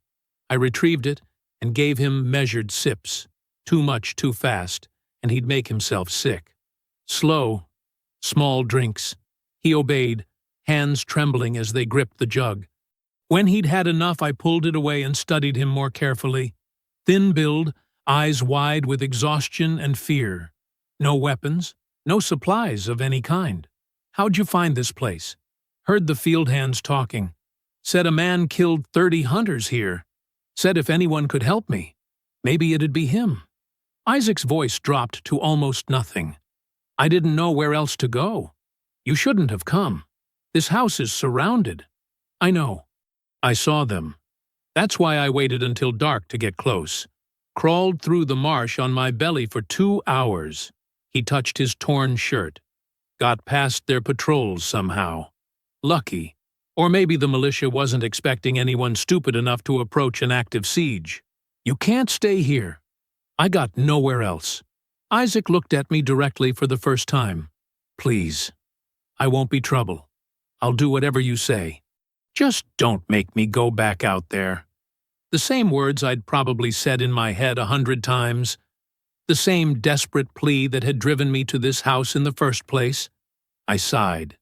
I retrieved it and gave him measured sips. Too much too fast, and he'd make himself sick. Slow, small drinks. He obeyed, hands trembling as they gripped the jug. When he'd had enough, I pulled it away and studied him more carefully. Thin build, eyes wide with exhaustion and fear. No weapons, no supplies of any kind. How'd you find this place? Heard the field hands talking. Said a man killed 30 hunters here. Said if anyone could help me, maybe it'd be him. Isaac's voice dropped to almost nothing. I didn't know where else to go. You shouldn't have come. This house is surrounded. I know. I saw them. That's why I waited until dark to get close. Crawled through the marsh on my belly for 2 hours. He touched his torn shirt. Got past their patrols somehow. Lucky. Or maybe the militia wasn't expecting anyone stupid enough to approach an active siege. You can't stay here. I got nowhere else. Isaac looked at me directly for the first time. Please. I won't be trouble. I'll do whatever you say. Just don't make me go back out there. The same words I'd probably said in my head 100 times. The same desperate plea that had driven me to this house in the first place. I sighed.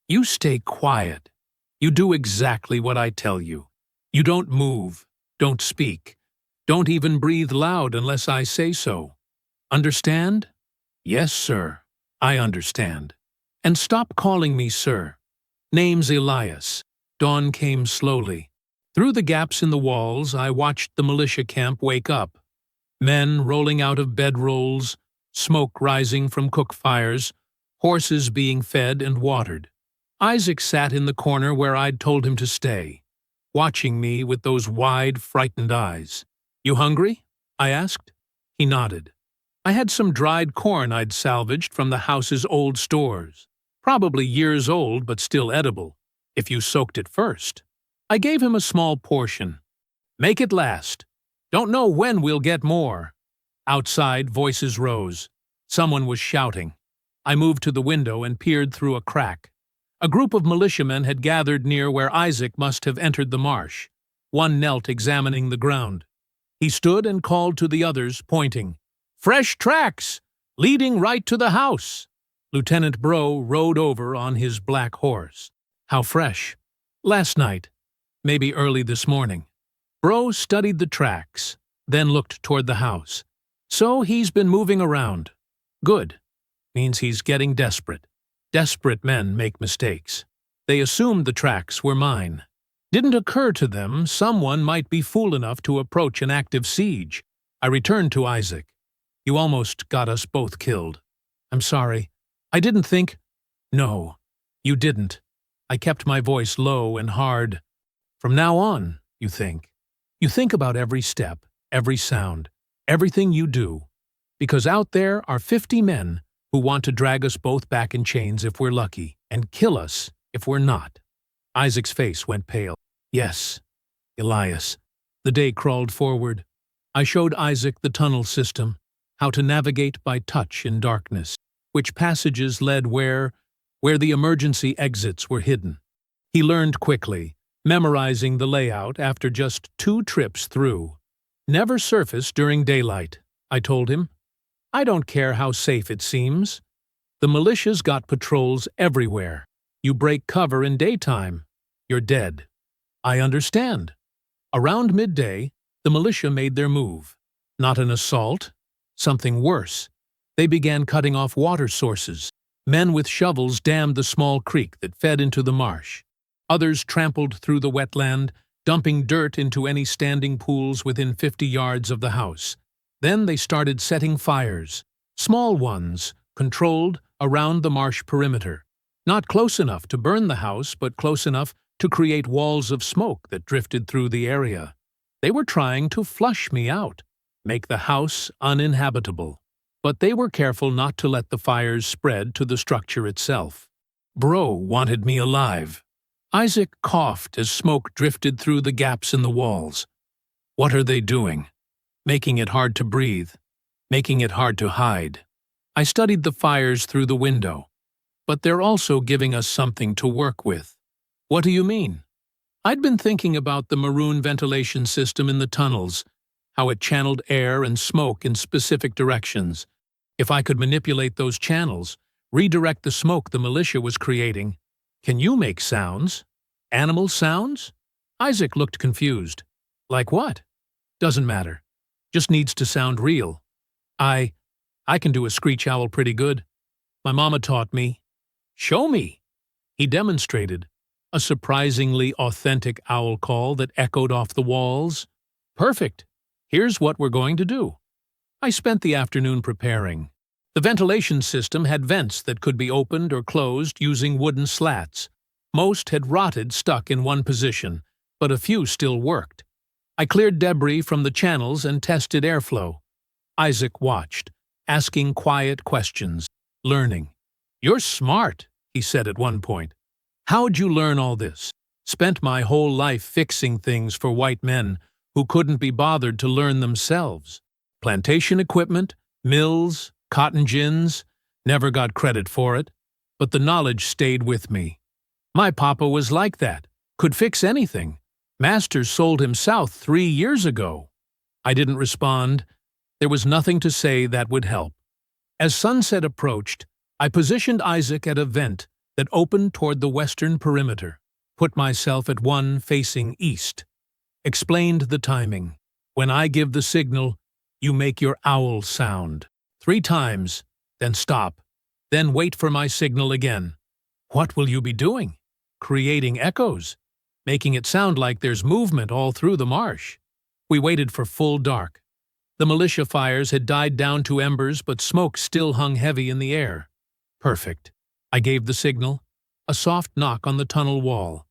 You stay quiet. You do exactly what I tell you. You don't move, don't speak, don't even breathe loud unless I say so. Understand? Yes, sir, I understand. And stop calling me sir. Name's Elias. Dawn came slowly. Through the gaps in the walls, I watched the militia camp wake up. Men rolling out of bedrolls, smoke rising from cook fires, horses being fed and watered. Isaac sat in the corner where I'd told him to stay, watching me with those wide, frightened eyes. You hungry? I asked. He nodded. I had some dried corn I'd salvaged from the house's old stores. Probably years old, but still edible, if you soaked it first. I gave him a small portion. Make it last. Don't know when we'll get more. Outside, voices rose. Someone was shouting. I moved to the window and peered through a crack. A group of militiamen had gathered near where Isaac must have entered the marsh. One knelt examining the ground. He stood and called to the others, pointing. Fresh tracks! Leading right to the house! Lieutenant Bro rode over on his black horse. How fresh. Last night. Maybe early this morning. Bro studied the tracks, then looked toward the house. So he's been moving around. Good. Means he's getting desperate. Desperate men make mistakes. They assumed the tracks were mine. Didn't occur to them someone might be fool enough to approach an active siege. I returned to Isaac. You almost got us both killed. I'm sorry. I didn't think. No, you didn't. I kept my voice low and hard. From now on, you think. You think about every step, every sound, everything you do. Because out there are 50 men who want to drag us both back in chains if we're lucky, and kill us if we're not. Isaac's face went pale. Yes, Elias. The day crawled forward. I showed Isaac the tunnel system, how to navigate by touch in darkness, which passages led where the emergency exits were hidden. He learned quickly, memorizing the layout after just 2 trips through. Never surface during daylight, I told him. I don't care how safe it seems. The militia's got patrols everywhere. You break cover in daytime, you're dead. I understand. Around midday, the militia made their move. Not an assault, something worse. They began cutting off water sources. Men with shovels dammed the small creek that fed into the marsh. Others trampled through the wetland, dumping dirt into any standing pools within 50 yards of the house. Then they started setting fires, small ones, controlled, around the marsh perimeter. Not close enough to burn the house, but close enough to create walls of smoke that drifted through the area. They were trying to flush me out, make the house uninhabitable. But they were careful not to let the fires spread to the structure itself. Bro wanted me alive. Isaac coughed as smoke drifted through the gaps in the walls. What are they doing? Making it hard to breathe, making it hard to hide. I studied the fires through the window. But they're also giving us something to work with. What do you mean? I'd been thinking about the maroon ventilation system in the tunnels, how it channeled air and smoke in specific directions. If I could manipulate those channels, redirect the smoke the militia was creating. Can you make sounds? Animal sounds? Isaac looked confused. Like what? Doesn't matter. Just needs to sound real. I I can do a screech owl pretty good. My mama taught me. Show me. He demonstrated. A surprisingly authentic owl call that echoed off the walls. Perfect. Here's what we're going to do. I spent the afternoon preparing. The ventilation system had vents that could be opened or closed using wooden slats. Most had rotted, stuck in one position, but a few still worked. I cleared debris from the channels and tested airflow. Isaac watched, asking quiet questions, learning. "You're smart," he said at one point. "How'd you learn all this?" "Spent my whole life fixing things for white men who couldn't be bothered to learn themselves. Plantation equipment, mills, cotton gins, never got credit for it, but the knowledge stayed with me. My papa was like that, could fix anything. Masters sold him south 3 years ago." I didn't respond. There was nothing to say that would help. As sunset approached, I positioned Isaac at a vent that opened toward the western perimeter, put myself at one facing east. Explained the timing. "When I give the signal, you make your owl sound. 3 times, then stop. Then wait for my signal again." "What will you be doing?" "Creating echoes, making it sound like there's movement all through the marsh." We waited for full dark. The militia fires had died down to embers, but smoke still hung heavy in the air. Perfect. I gave the signal. A soft knock on the tunnel wall.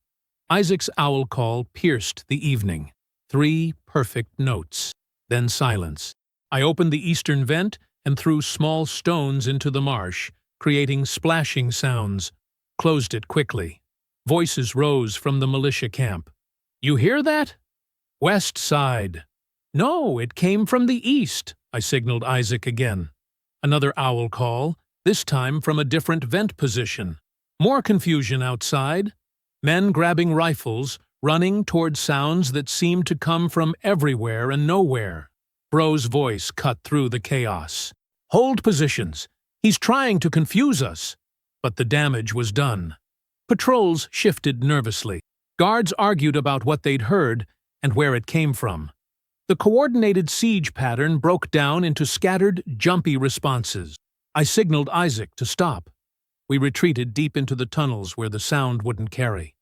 Isaac's owl call pierced the evening. 3 perfect notes. Then silence. I opened the eastern vent and threw small stones into the marsh, creating splashing sounds. Closed it quickly. Voices rose from the militia camp. "You hear that?" "West side." "No, it came from the east," I signaled Isaac again. Another owl call, this time from a different vent position. More confusion outside. Men grabbing rifles, running toward sounds that seemed to come from everywhere and nowhere. Bro's voice cut through the chaos. "Hold positions. He's trying to confuse us." But the damage was done. Patrols shifted nervously. Guards argued about what they'd heard and where it came from. The coordinated siege pattern broke down into scattered, jumpy responses. I signaled Isaac to stop. We retreated deep into the tunnels where the sound wouldn't carry.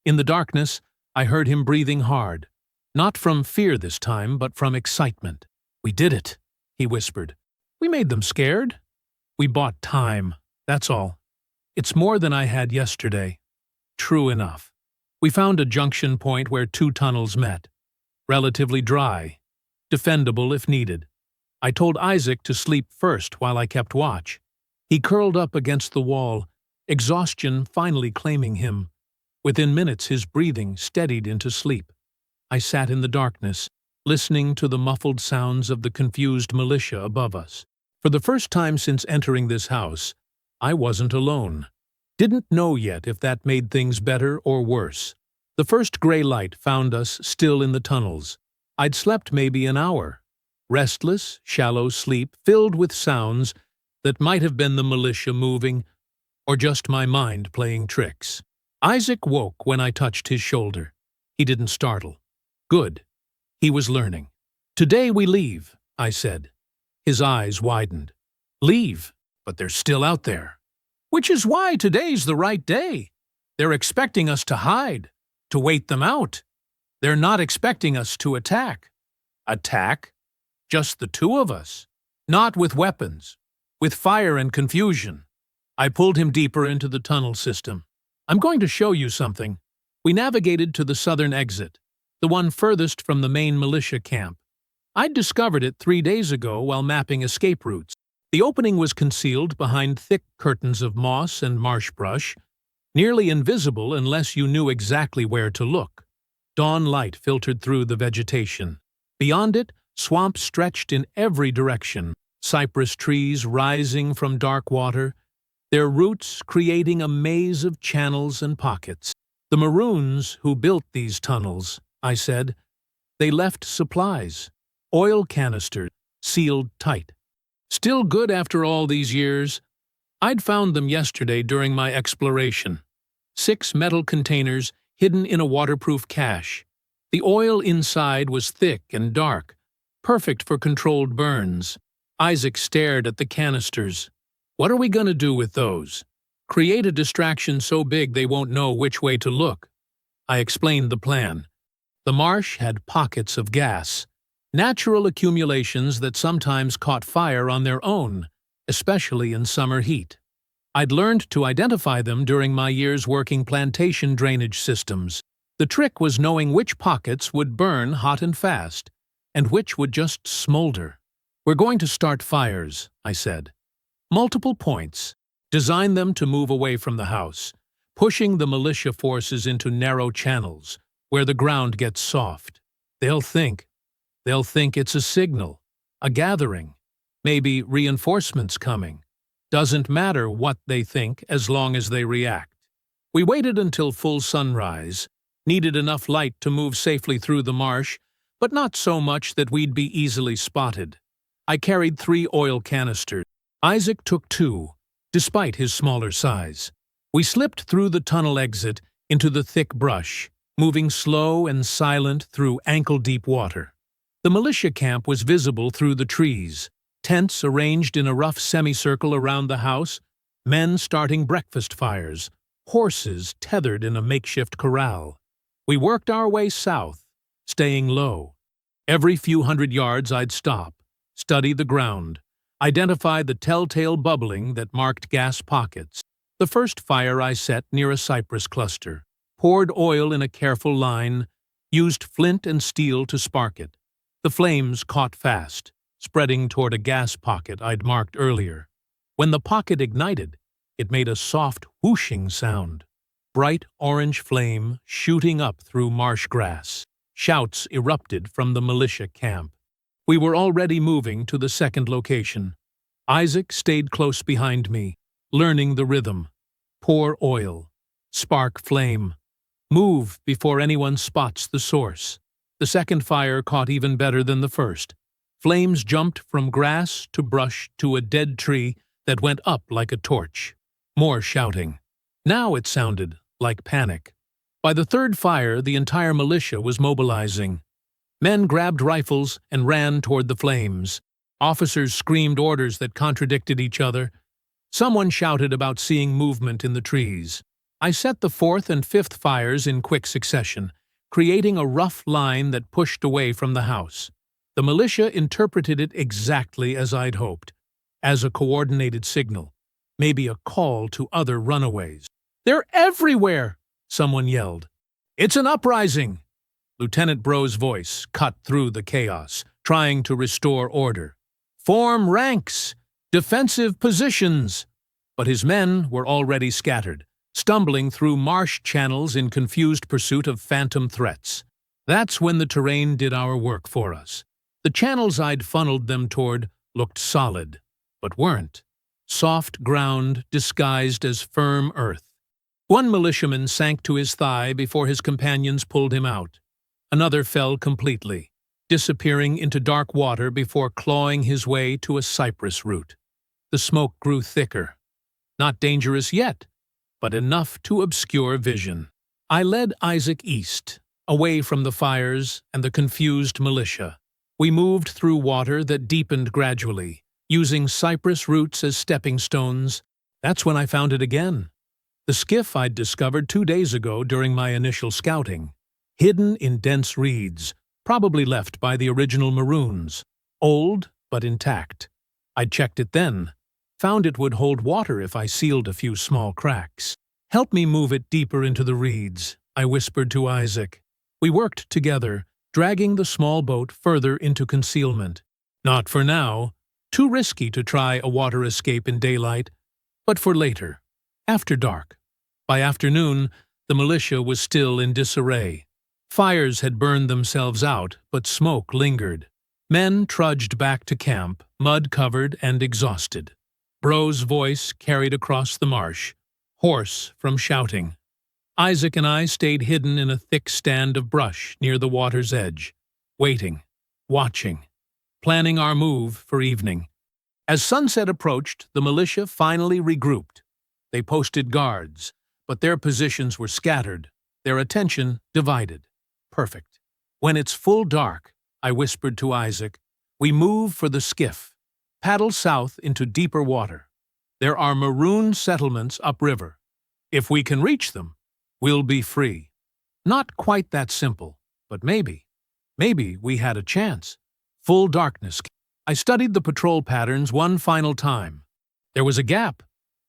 In the darkness, I heard him breathing hard. Not from fear this time, but from excitement. "We did it," he whispered. "We made them scared. We bought time, that's all. It's more than I had yesterday." True enough. We found a junction point where 2 tunnels met. Relatively dry. Defendable if needed. I told Isaac to sleep first while I kept watch. He curled up against the wall, exhaustion finally claiming him. Within minutes his breathing steadied into sleep. I sat in the darkness, listening to the muffled sounds of the confused militia above us. For the first time since entering this house, I wasn't alone. Didn't know yet if that made things better or worse. The first gray light found us still in the tunnels. I'd slept maybe an hour. Restless, shallow sleep filled with sounds that might have been the militia moving or just my mind playing tricks. Isaac woke when I touched his shoulder. He didn't startle. Good. He was learning. "Today we leave," I said. His eyes widened. "Leave? But they're still out there." "Which is why today's the right day. They're expecting us to hide, to wait them out. They're not expecting us to attack." "Attack? Just the 2 of us?" "Not with weapons. With fire and confusion." I pulled him deeper into the tunnel system. "I'm going to show you something." We navigated to the southern exit, the one furthest from the main militia camp. I'd discovered it 3 days ago while mapping escape routes. The opening was concealed behind thick curtains of moss and marsh brush, nearly invisible unless you knew exactly where to look. Dawn light filtered through the vegetation. Beyond it, swamp stretched in every direction, cypress trees rising from dark water, their roots creating a maze of channels and pockets. "The Maroons who built these tunnels," I said. "They left supplies. Oil canisters, sealed tight. Still good after all these years. I'd found them yesterday during my exploration. 6 metal containers hidden in a waterproof cache. The oil inside was thick and dark, perfect for controlled burns. Isaac stared at the canisters. What are we going to do with those? Create a distraction so big they won't know which way to look. I explained the plan. The marsh had pockets of gas, natural accumulations that sometimes caught fire on their own, especially in summer heat. I'd learned to identify them during my years working plantation drainage systems. The trick was knowing which pockets would burn hot and fast, and which would just smolder. We're going to start fires, I said. Multiple points. Design them to move away from the house, pushing the militia forces into narrow channels, where the ground gets soft. They'll think it's a signal, a gathering, maybe reinforcements coming. Doesn't matter what they think as long as they react. We waited until full sunrise, needed enough light to move safely through the marsh, but not so much that we'd be easily spotted. I carried 3 oil canisters. Isaac took 2, despite his smaller size. We slipped through the tunnel exit into the thick brush, moving slow and silent through ankle-deep water. The militia camp was visible through the trees, tents arranged in a rough semicircle around the house, men starting breakfast fires, horses tethered in a makeshift corral. We worked our way south, staying low. Every few hundred yards I'd stop, study the ground, identify the telltale bubbling that marked gas pockets. The first fire I set near a cypress cluster, poured oil in a careful line, used flint and steel to spark it. The flames caught fast, spreading toward a gas pocket I'd marked earlier. When the pocket ignited, it made a soft whooshing sound. Bright orange flame shooting up through marsh grass. Shouts erupted from the militia camp. We were already moving to the second location. Isaac stayed close behind me, learning the rhythm. Pour oil. Spark flame. Move before anyone spots the source. The second fire caught even better than the first. Flames jumped from grass to brush to a dead tree that went up like a torch. More shouting. Now it sounded like panic. By the third fire, the entire militia was mobilizing. Men grabbed rifles and ran toward the flames. Officers screamed orders that contradicted each other. Someone shouted about seeing movement in the trees. I set the fourth and fifth fires in quick succession, creating a rough line that pushed away from the house. The militia interpreted it exactly as I'd hoped, as a coordinated signal, maybe a call to other runaways. "They're everywhere!" someone yelled. "It's an uprising!" Lieutenant Bro's voice cut through the chaos, trying to restore order. "Form ranks! Defensive positions!" But his men were already scattered, stumbling through marsh channels in confused pursuit of phantom threats. That's when the terrain did our work for us. The channels I'd funneled them toward looked solid, but weren't. Soft ground disguised as firm earth. One militiaman sank to his thigh before his companions pulled him out. Another fell completely, disappearing into dark water before clawing his way to a cypress root. The smoke grew thicker. Not dangerous yet, but enough to obscure vision. I led Isaac east, away from the fires and the confused militia. We moved through water that deepened gradually, using cypress roots as stepping stones. That's when I found it again. The skiff I'd discovered 2 days ago during my initial scouting. Hidden in dense reeds, probably left by the original Maroons. Old, but intact. I'd checked it then. Found it would hold water if I sealed a few small cracks. "Help me move it deeper into the reeds," I whispered to Isaac. We worked together, dragging the small boat further into concealment. Not for now. Too risky to try a water escape in daylight, but for later, after dark. By afternoon, the militia was still in disarray. Fires had burned themselves out, but smoke lingered. Men trudged back to camp, mud-covered and exhausted. Bro's voice carried across the marsh, hoarse from shouting. Isaac and I stayed hidden in a thick stand of brush near the water's edge, waiting, watching, planning our move for evening. As sunset approached, the militia finally regrouped. They posted guards, but their positions were scattered, their attention divided. Perfect. When it's full dark, I whispered to Isaac, we move for the skiff. Paddle south into deeper water. There are maroon settlements upriver. If we can reach them, we'll be free. Not quite that simple, but maybe we had a chance. Full darkness. I studied the patrol patterns one final time. There was a gap,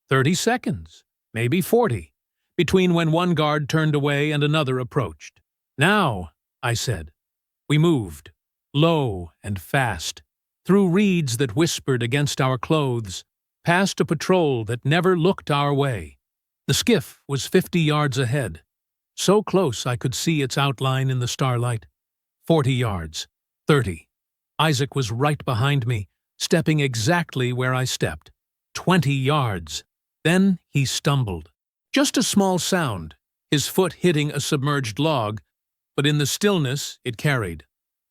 30 seconds, maybe 40, between when one guard turned away and another approached. Now, I said. We moved, low and fast, through reeds that whispered against our clothes, past a patrol that never looked our way. The skiff was 50 yards ahead, so close I could see its outline in the starlight. 40 yards, 30. Isaac was right behind me, stepping exactly where I stepped. 20 yards. Then he stumbled. Just a small sound, his foot hitting a submerged log, but in the stillness it carried.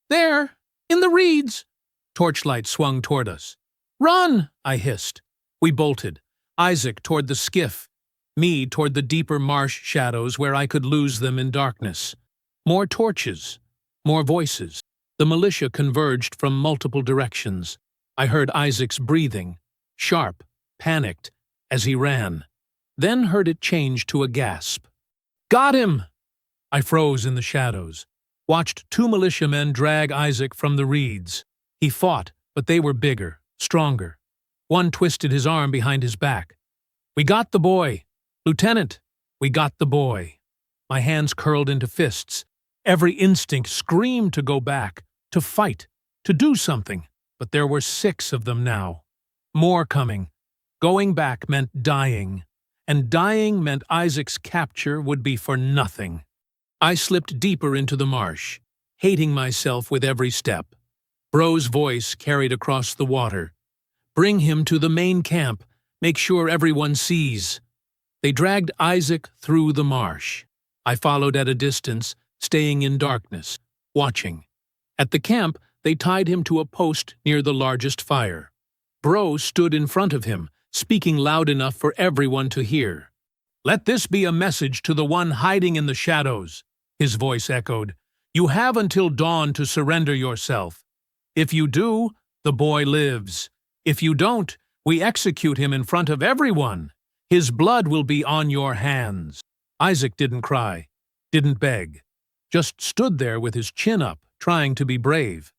There! In the reeds! Torchlight swung toward us. Run! I hissed. We bolted, Isaac toward the skiff, me toward the deeper marsh shadows where I could lose them in darkness. More torches, more voices. The militia converged from multiple directions. I heard Isaac's breathing, sharp, panicked, as he ran, then heard it change to a gasp. Got him! I froze in the shadows, watched two militiamen drag Isaac from the reeds. He fought, but they were bigger, stronger. One twisted his arm behind his back. We got the boy! Lieutenant, we got the boy! My hands curled into fists. Every instinct screamed to go back, to fight, to do something. But there were 6 of them now. More coming. Going back meant dying, and dying meant Isaac's capture would be for nothing. I slipped deeper into the marsh, hating myself with every step. Bro's voice carried across the water. Bring him to the main camp. Make sure everyone sees. They dragged Isaac through the marsh. I followed at a distance, staying in darkness, watching. At the camp, they tied him to a post near the largest fire. Bro stood in front of him, speaking loud enough for everyone to hear. Let this be a message to the one hiding in the shadows, his voice echoed. You have until dawn to surrender yourself. If you do, the boy lives. If you don't, we execute him in front of everyone. His blood will be on your hands. Isaac didn't cry, didn't beg, just stood there with his chin up, trying to be brave.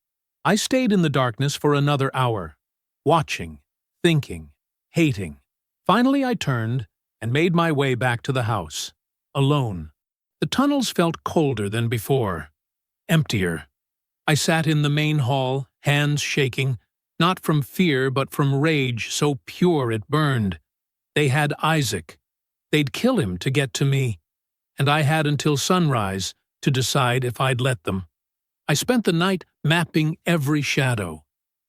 I stayed in the darkness for another hour, watching, thinking, hating. Finally I turned and made my way back to the house, alone. The tunnels felt colder than before, emptier. I sat in the main hall, hands shaking, not from fear but from rage so pure it burned. They had Isaac. They'd kill him to get to me, and I had until sunrise to decide if I'd let them. I spent the night mapping every shadow,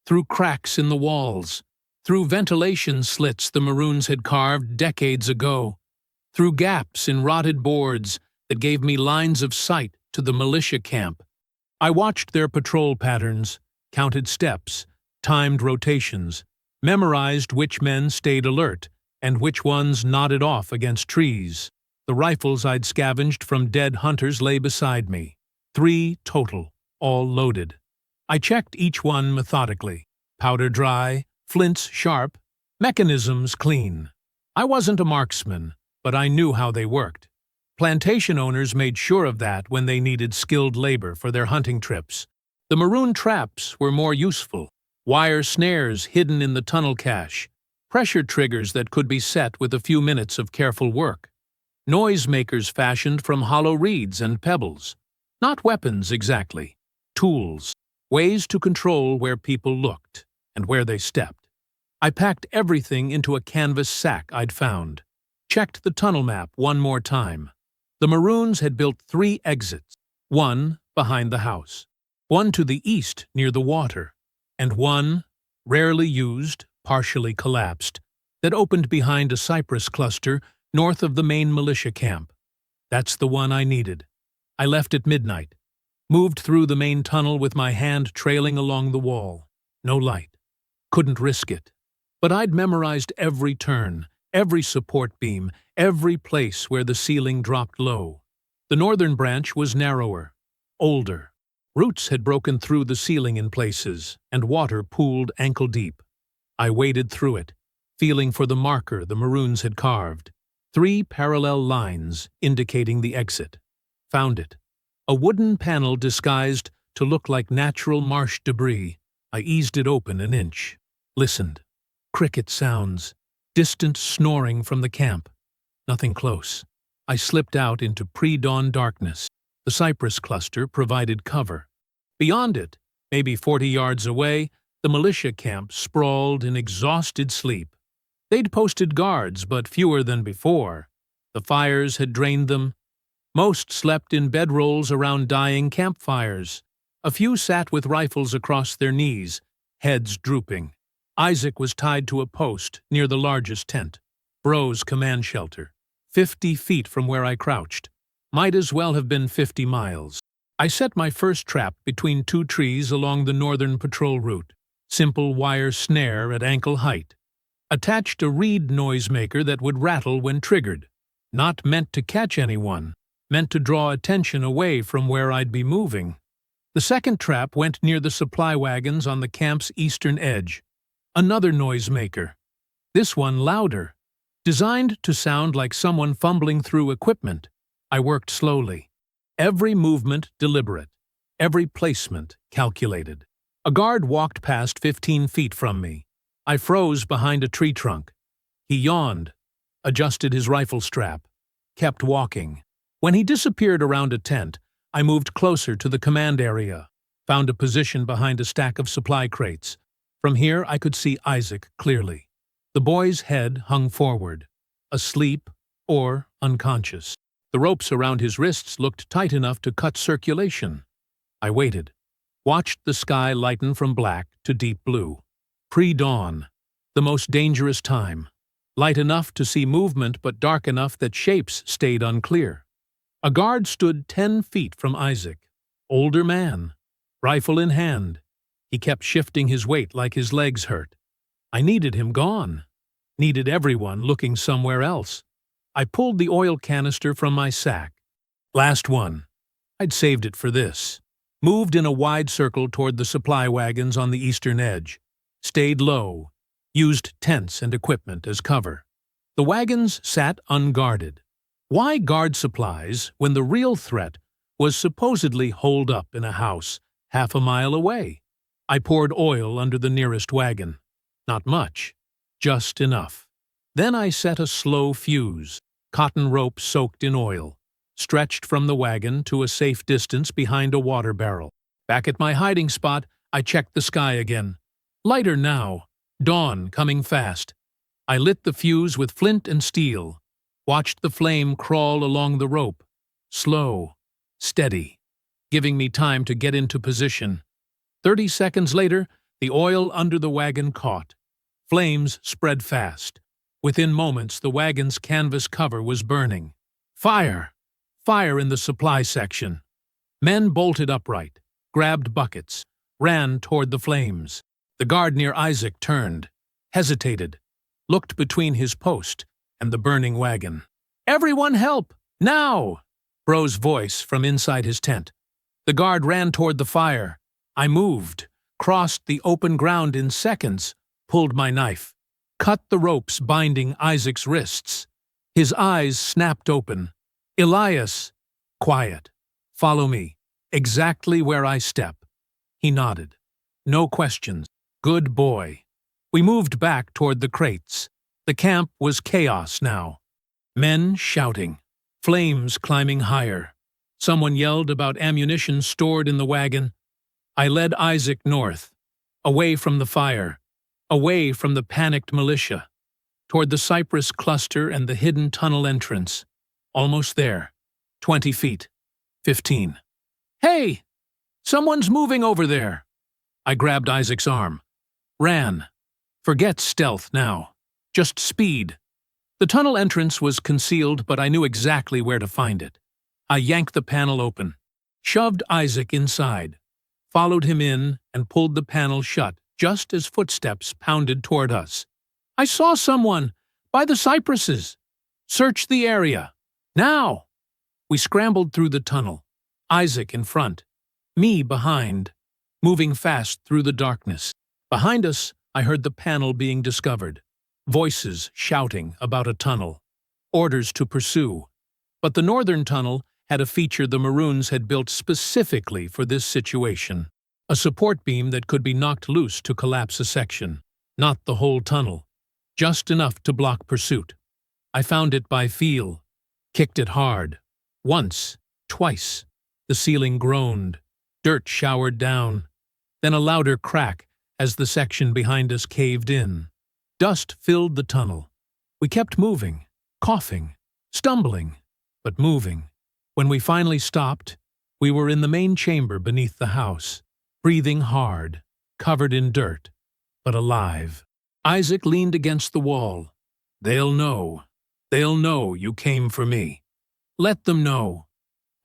through cracks in the walls, through ventilation slits the Maroons had carved decades ago, through gaps in rotted boards that gave me lines of sight to the militia camp. I watched their patrol patterns, counted steps, timed rotations, memorized which men stayed alert and which ones nodded off against trees. The rifles I'd scavenged from dead hunters lay beside me. 3 total, all loaded. I checked each one methodically. Powder dry, flints sharp, mechanisms clean. I wasn't a marksman, but I knew how they worked. Plantation owners made sure of that when they needed skilled labor for their hunting trips. The maroon traps were more useful. Wire snares hidden in the tunnel cache. Pressure triggers that could be set with a few minutes of careful work. Noisemakers fashioned from hollow reeds and pebbles. Not weapons exactly. Tools. Ways to control where people looked and where they stepped. I packed everything into a canvas sack I'd found. Checked the tunnel map one more time. The Maroons had built 3 exits. One behind the house. One to the east near the water. And one, rarely used, partially collapsed, that opened behind a cypress cluster north of the main militia camp. That's the one I needed. I left at midnight, moved through the main tunnel with my hand trailing along the wall. No light. Couldn't risk it. But I'd memorized every turn, every support beam, every place where the ceiling dropped low. The northern branch was narrower, older. Roots had broken through the ceiling in places, and water pooled ankle-deep. I waded through it, feeling for the marker the Maroons had carved. 3 parallel lines indicating the exit. Found it. A wooden panel disguised to look like natural marsh debris. I eased it open an inch. Listened. Cricket sounds. Distant snoring from the camp. Nothing close. I slipped out into pre-dawn darkness. The cypress cluster provided cover. Beyond it, maybe 40 yards away, the militia camp sprawled in exhausted sleep. They'd posted guards, but fewer than before. The fires had drained them. Most slept in bedrolls around dying campfires. A few sat with rifles across their knees, heads drooping. Isaac was tied to a post near the largest tent, Bro's command shelter, 50 feet from where I crouched. Might as well have been 50 miles. I set my first trap between 2 trees along the northern patrol route. Simple wire snare at ankle height. Attached a reed noisemaker that would rattle when triggered. Not meant to catch anyone, meant to draw attention away from where I'd be moving. The second trap went near the supply wagons on the camp's eastern edge. Another noisemaker. This one louder. Designed to sound like someone fumbling through equipment. I worked slowly. Every movement deliberate. Every placement calculated. A guard walked past 15 feet from me. I froze behind a tree trunk. He yawned, adjusted his rifle strap, kept walking. When he disappeared around a tent, I moved closer to the command area, found a position behind a stack of supply crates. From here I could see Isaac clearly. The boy's head hung forward, asleep or unconscious. The ropes around his wrists looked tight enough to cut circulation. I waited, watched the sky lighten from black to deep blue. Pre-dawn, the most dangerous time. Light enough to see movement but dark enough that shapes stayed unclear. A guard stood 10 feet from Isaac. Older man, rifle in hand. He kept shifting his weight like his legs hurt. I needed him gone. Needed everyone looking somewhere else. I pulled the oil canister from my sack. Last one. I'd saved it for this. Moved in a wide circle toward the supply wagons on the eastern edge. Stayed low. Used tents and equipment as cover. The wagons sat unguarded. Why guard supplies when the real threat was supposedly holed up in a house half a mile away? I poured oil under the nearest wagon. Not much. Just enough. Then I set a slow fuse, cotton rope soaked in oil, stretched from the wagon to a safe distance behind a water barrel. Back at my hiding spot, I checked the sky again. Lighter now, dawn coming fast. I lit the fuse with flint and steel, watched the flame crawl along the rope, slow, steady, giving me time to get into position. 30 seconds later, the oil under the wagon caught. Flames spread fast. Within moments, the wagon's canvas cover was burning. Fire! Fire in the supply section. Men bolted upright, grabbed buckets, ran toward the flames. The guard near Isaac turned, hesitated, looked between his post and the burning wagon. "Everyone help! Now!" Bro's voice from inside his tent. The guard ran toward the fire. I moved, crossed the open ground in seconds, pulled my knife, cut the ropes binding Isaac's wrists. His eyes snapped open. "Elias!" "Quiet. Follow me. Exactly where I step." He nodded. No questions. Good boy. We moved back toward the crates. The camp was chaos now. Men shouting. Flames climbing higher. Someone yelled about ammunition stored in the wagon. I led Isaac north, away from the fire, away from the panicked militia, toward the cypress cluster and the hidden tunnel entrance. Almost there. 20 feet. 15. "Hey! Someone's moving over there!" I grabbed Isaac's arm. Ran. Forget stealth now. Just speed. The tunnel entrance was concealed, but I knew exactly where to find it. I yanked the panel open, shoved Isaac inside, followed him in, and pulled the panel shut just as footsteps pounded toward us. "I saw someone! By the cypresses! Search the area! Now!" We scrambled through the tunnel, Isaac in front, me behind, moving fast through the darkness. Behind us, I heard the panel being discovered, voices shouting about a tunnel, orders to pursue. But the northern tunnel had a feature the Maroons had built specifically for this situation. A support beam that could be knocked loose to collapse a section. Not the whole tunnel, just enough to block pursuit. I found it by feel, kicked it hard. Once, twice. The ceiling groaned. Dirt showered down. Then a louder crack as the section behind us caved in. Dust filled the tunnel. We kept moving, coughing, stumbling, but moving. When we finally stopped, we were in the main chamber beneath the house, breathing hard, covered in dirt, but alive. Isaac leaned against the wall. They'll know. They'll know you came for me. Let them know.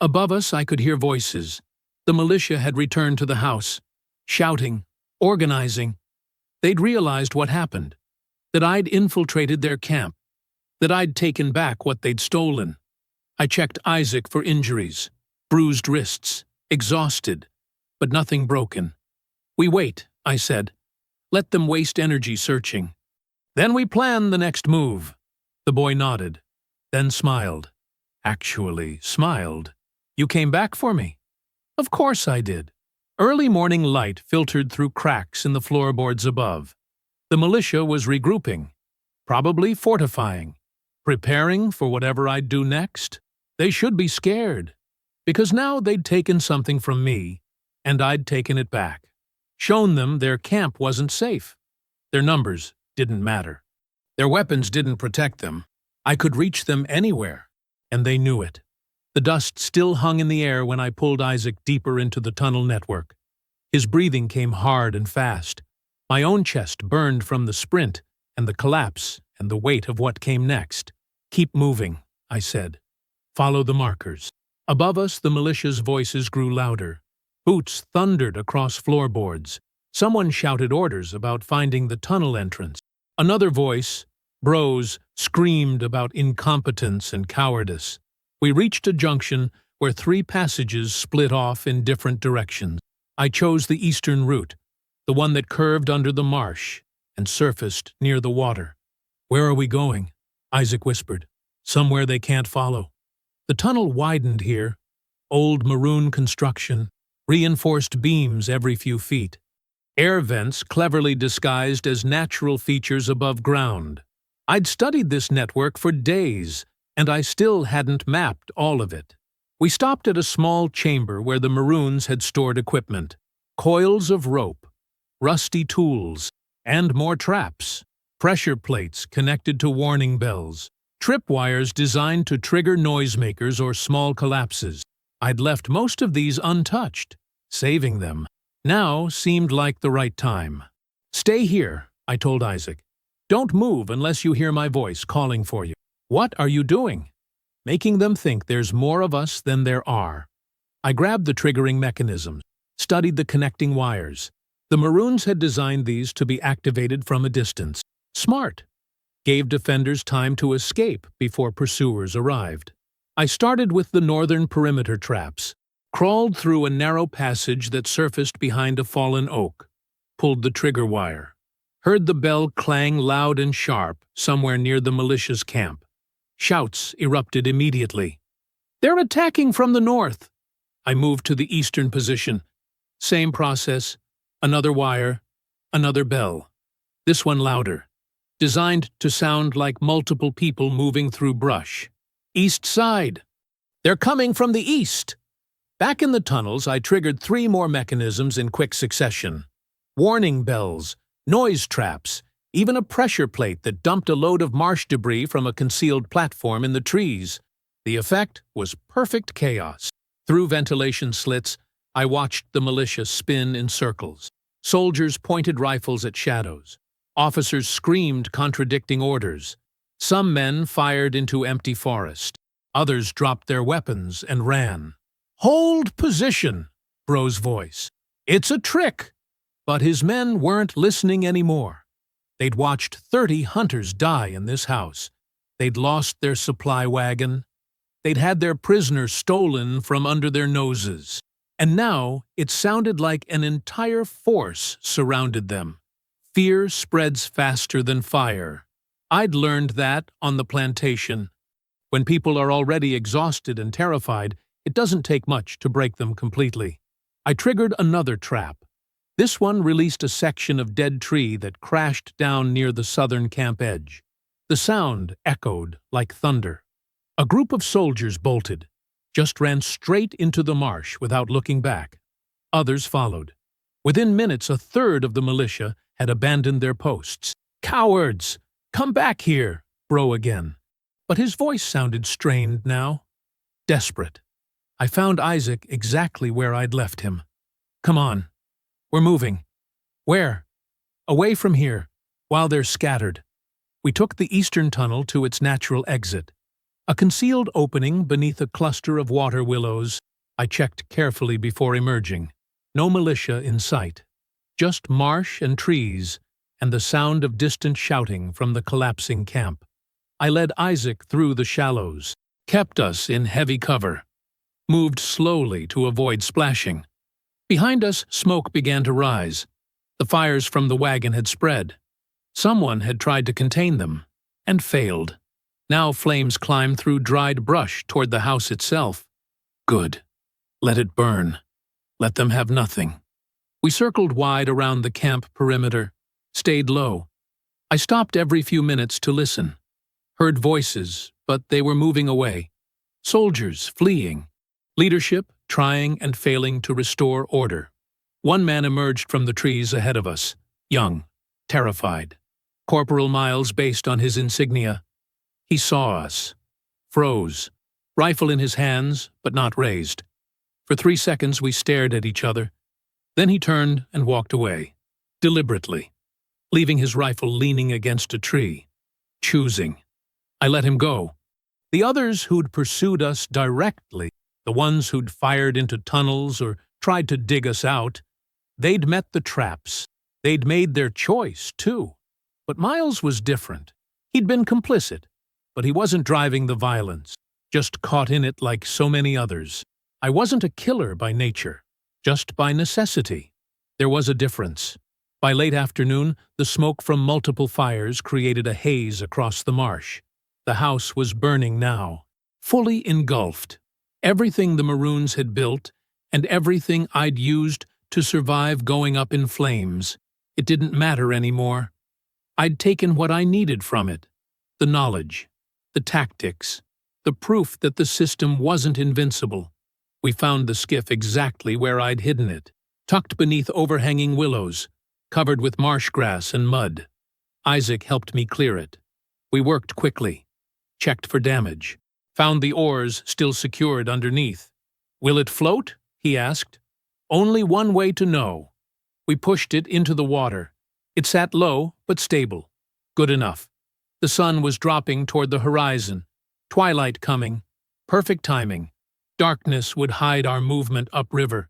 Above us I could hear voices. The militia had returned to the house, shouting, organizing. They'd realized what happened, that I'd infiltrated their camp, that I'd taken back what they'd stolen. I checked Isaac for injuries, bruised wrists, exhausted, but nothing broken. We wait, I said. Let them waste energy searching. Then we plan the next move. The boy nodded, then smiled. Actually, smiled. You came back for me? Of course I did. Early morning light filtered through cracks in the floorboards above. The militia was regrouping, probably fortifying, preparing for whatever I'd do next. They should be scared, because now they'd taken something from me, and I'd taken it back. Shown them their camp wasn't safe. Their numbers didn't matter. Their weapons didn't protect them. I could reach them anywhere, and they knew it. The dust still hung in the air when I pulled Isaac deeper into the tunnel network. His breathing came hard and fast. My own chest burned from the sprint and the collapse and the weight of what came next. Keep moving, I said. Follow the markers. Above us, the militia's voices grew louder. Boots thundered across floorboards. Someone shouted orders about finding the tunnel entrance. Another voice, Bros, screamed about incompetence and cowardice. We reached a junction where 3 passages split off in different directions. I chose the eastern route, the one that curved under the marsh and surfaced near the water. Where are we going? Isaac whispered. Somewhere they can't follow. The tunnel widened here. Old maroon construction, reinforced beams every few feet. Air vents cleverly disguised as natural features above ground. I'd studied this network for days, and I still hadn't mapped all of it. We stopped at a small chamber where the Maroons had stored equipment. Coils of rope, rusty tools, and more traps. Pressure plates connected to warning bells. Tripwires designed to trigger noisemakers or small collapses. I'd left most of these untouched. Saving them now seemed like the right time. Stay here, I told Isaac. Don't move unless you hear my voice calling for you. What are you doing? Making them think there's more of us than there are. I grabbed the triggering mechanisms, studied the connecting wires. The Maroons had designed these to be activated from a distance. Smart. Gave defenders time to escape before pursuers arrived. I started with the northern perimeter traps, crawled through a narrow passage that surfaced behind a fallen oak, pulled the trigger wire, heard the bell clang loud and sharp somewhere near the militia's camp. Shouts erupted immediately. They're attacking from the north. I moved to the eastern position. Same process. Another wire. Another bell. This one louder. Designed to sound like multiple people moving through brush. East side. They're coming from the east. Back in the tunnels, I triggered 3 more mechanisms in quick succession. Warning bells, noise traps, even a pressure plate that dumped a load of marsh debris from a concealed platform in the trees. The effect was perfect chaos. Through ventilation slits, I watched the militia spin in circles. Soldiers pointed rifles at shadows. Officers screamed contradicting orders. Some men fired into empty forest. Others dropped their weapons and ran. "Hold position," Bro's voice. "It's a trick." But his men weren't listening anymore. They'd watched 30 hunters die in this house. They'd lost their supply wagon. They'd had their prisoner stolen from under their noses. And now it sounded like an entire force surrounded them. Fear spreads faster than fire. I'd learned that on the plantation. When people are already exhausted and terrified, it doesn't take much to break them completely. I triggered another trap. This one released a section of dead tree that crashed down near the southern camp edge. The sound echoed like thunder. A group of soldiers bolted, just ran straight into the marsh without looking back. Others followed. Within minutes, a third of the militia had abandoned their posts. "Cowards! Come back here!" Bro again. But his voice sounded strained now. Desperate. I found Isaac exactly where I'd left him. "Come on. We're moving." "Where?" "Away from here, while they're scattered." We took the eastern tunnel to its natural exit. A concealed opening beneath a cluster of water willows. I checked carefully before emerging. No militia in sight. Just marsh and trees, and the sound of distant shouting from the collapsing camp. I led Isaac through the shallows, kept us in heavy cover, moved slowly to avoid splashing. Behind us, smoke began to rise. The fires from the wagon had spread. Someone had tried to contain them, and failed. Now flames climbed through dried brush toward the house itself. Good. Let it burn. Let them have nothing. We circled wide around the camp perimeter, stayed low. I stopped every few minutes to listen. Heard voices, but they were moving away. Soldiers fleeing. Leadership trying and failing to restore order. One man emerged from the trees ahead of us, young, terrified. Corporal Miles based on his insignia. He saw us. Froze. Rifle in his hands, but not raised. For 3 seconds we stared at each other. Then he turned and walked away, deliberately, leaving his rifle leaning against a tree. Choosing. I let him go. The others who'd pursued us directly, the ones who'd fired into tunnels or tried to dig us out, they'd met the traps. They'd made their choice, too. But Miles was different. He'd been complicit, but he wasn't driving the violence, just caught in it like so many others. I wasn't a killer by nature. Just by necessity. There was a difference. By late afternoon, the smoke from multiple fires created a haze across the marsh. The house was burning now, fully engulfed. Everything the Maroons had built, and everything I'd used to survive going up in flames. It didn't matter anymore. I'd taken what I needed from it. The knowledge, the tactics, the proof that the system wasn't invincible. We found the skiff exactly where I'd hidden it, tucked beneath overhanging willows, covered with marsh grass and mud. Isaac helped me clear it. We worked quickly, checked for damage, found the oars still secured underneath. "Will it float?" he asked. "Only one way to know." We pushed it into the water. It sat low but stable. Good enough. The sun was dropping toward the horizon. Twilight coming. Perfect timing. Darkness would hide our movement upriver.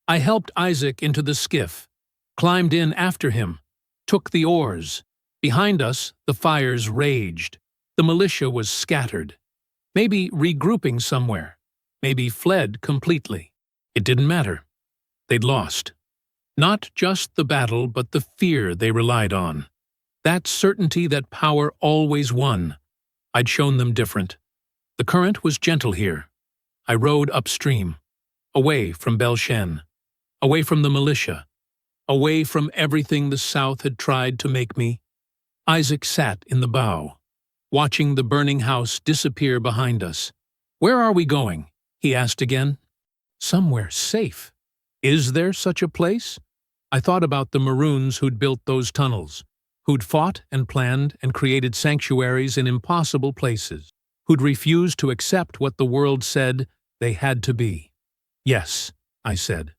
I helped Isaac into the skiff, climbed in after him, took the oars. Behind us, the fires raged. The militia was scattered. Maybe regrouping somewhere. Maybe fled completely. It didn't matter. They'd lost. Not just the battle, but the fear they relied on. That certainty that power always won. I'd shown them different. The current was gentle here. I rowed upstream, away from Belchen, away from the militia, away from everything the South had tried to make me. Isaac sat in the bow, watching the burning house disappear behind us. "Where are we going?" he asked again. "Somewhere safe. Is there such a place?" I thought about the Maroons who'd built those tunnels, who'd fought and planned and created sanctuaries in impossible places, who'd refused to accept what the world said they had to be. "Yes," I said,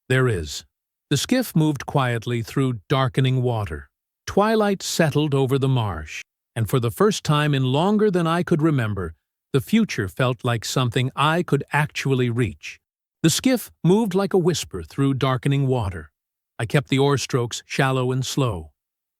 "there is." The skiff moved quietly through darkening water. Twilight settled over the marsh, and for the first time in longer than I could remember, the future felt like something I could actually reach. The skiff moved like a whisper through darkening water. I kept the oar strokes shallow and slow.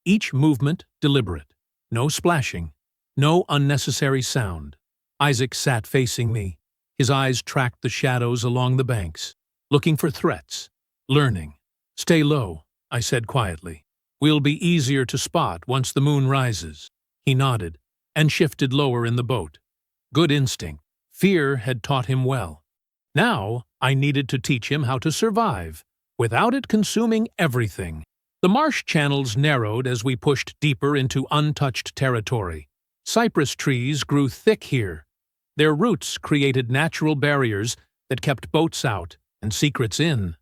Each movement deliberate. No splashing. No unnecessary sound. Isaac sat facing me. His eyes tracked the shadows along the banks, looking for threats, learning. "Stay low," I said quietly. We'll be easier to spot once the moon rises." He nodded and shifted lower in the boat. Good instinct. Fear had taught him well. Now I needed to teach him how to survive, without it consuming everything. The marsh channels narrowed as we pushed deeper into untouched territory. Cypress trees grew thick here. Their roots created natural barriers that kept boats out and secrets in.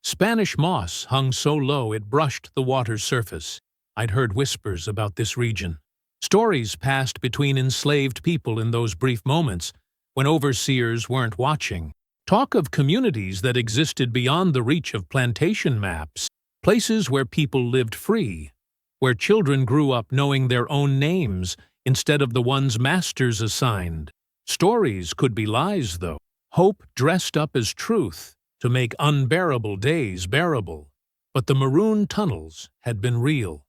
Spanish moss hung so low it brushed the water's surface. I'd heard whispers about this region. Stories passed between enslaved people in those brief moments when overseers weren't watching. Talk of communities that existed beyond the reach of plantation maps. Places where people lived free. Where children grew up knowing their own names instead of the ones masters assigned. Stories could be lies, though. Hope dressed up as truth to make unbearable days bearable. But the maroon tunnels had been real.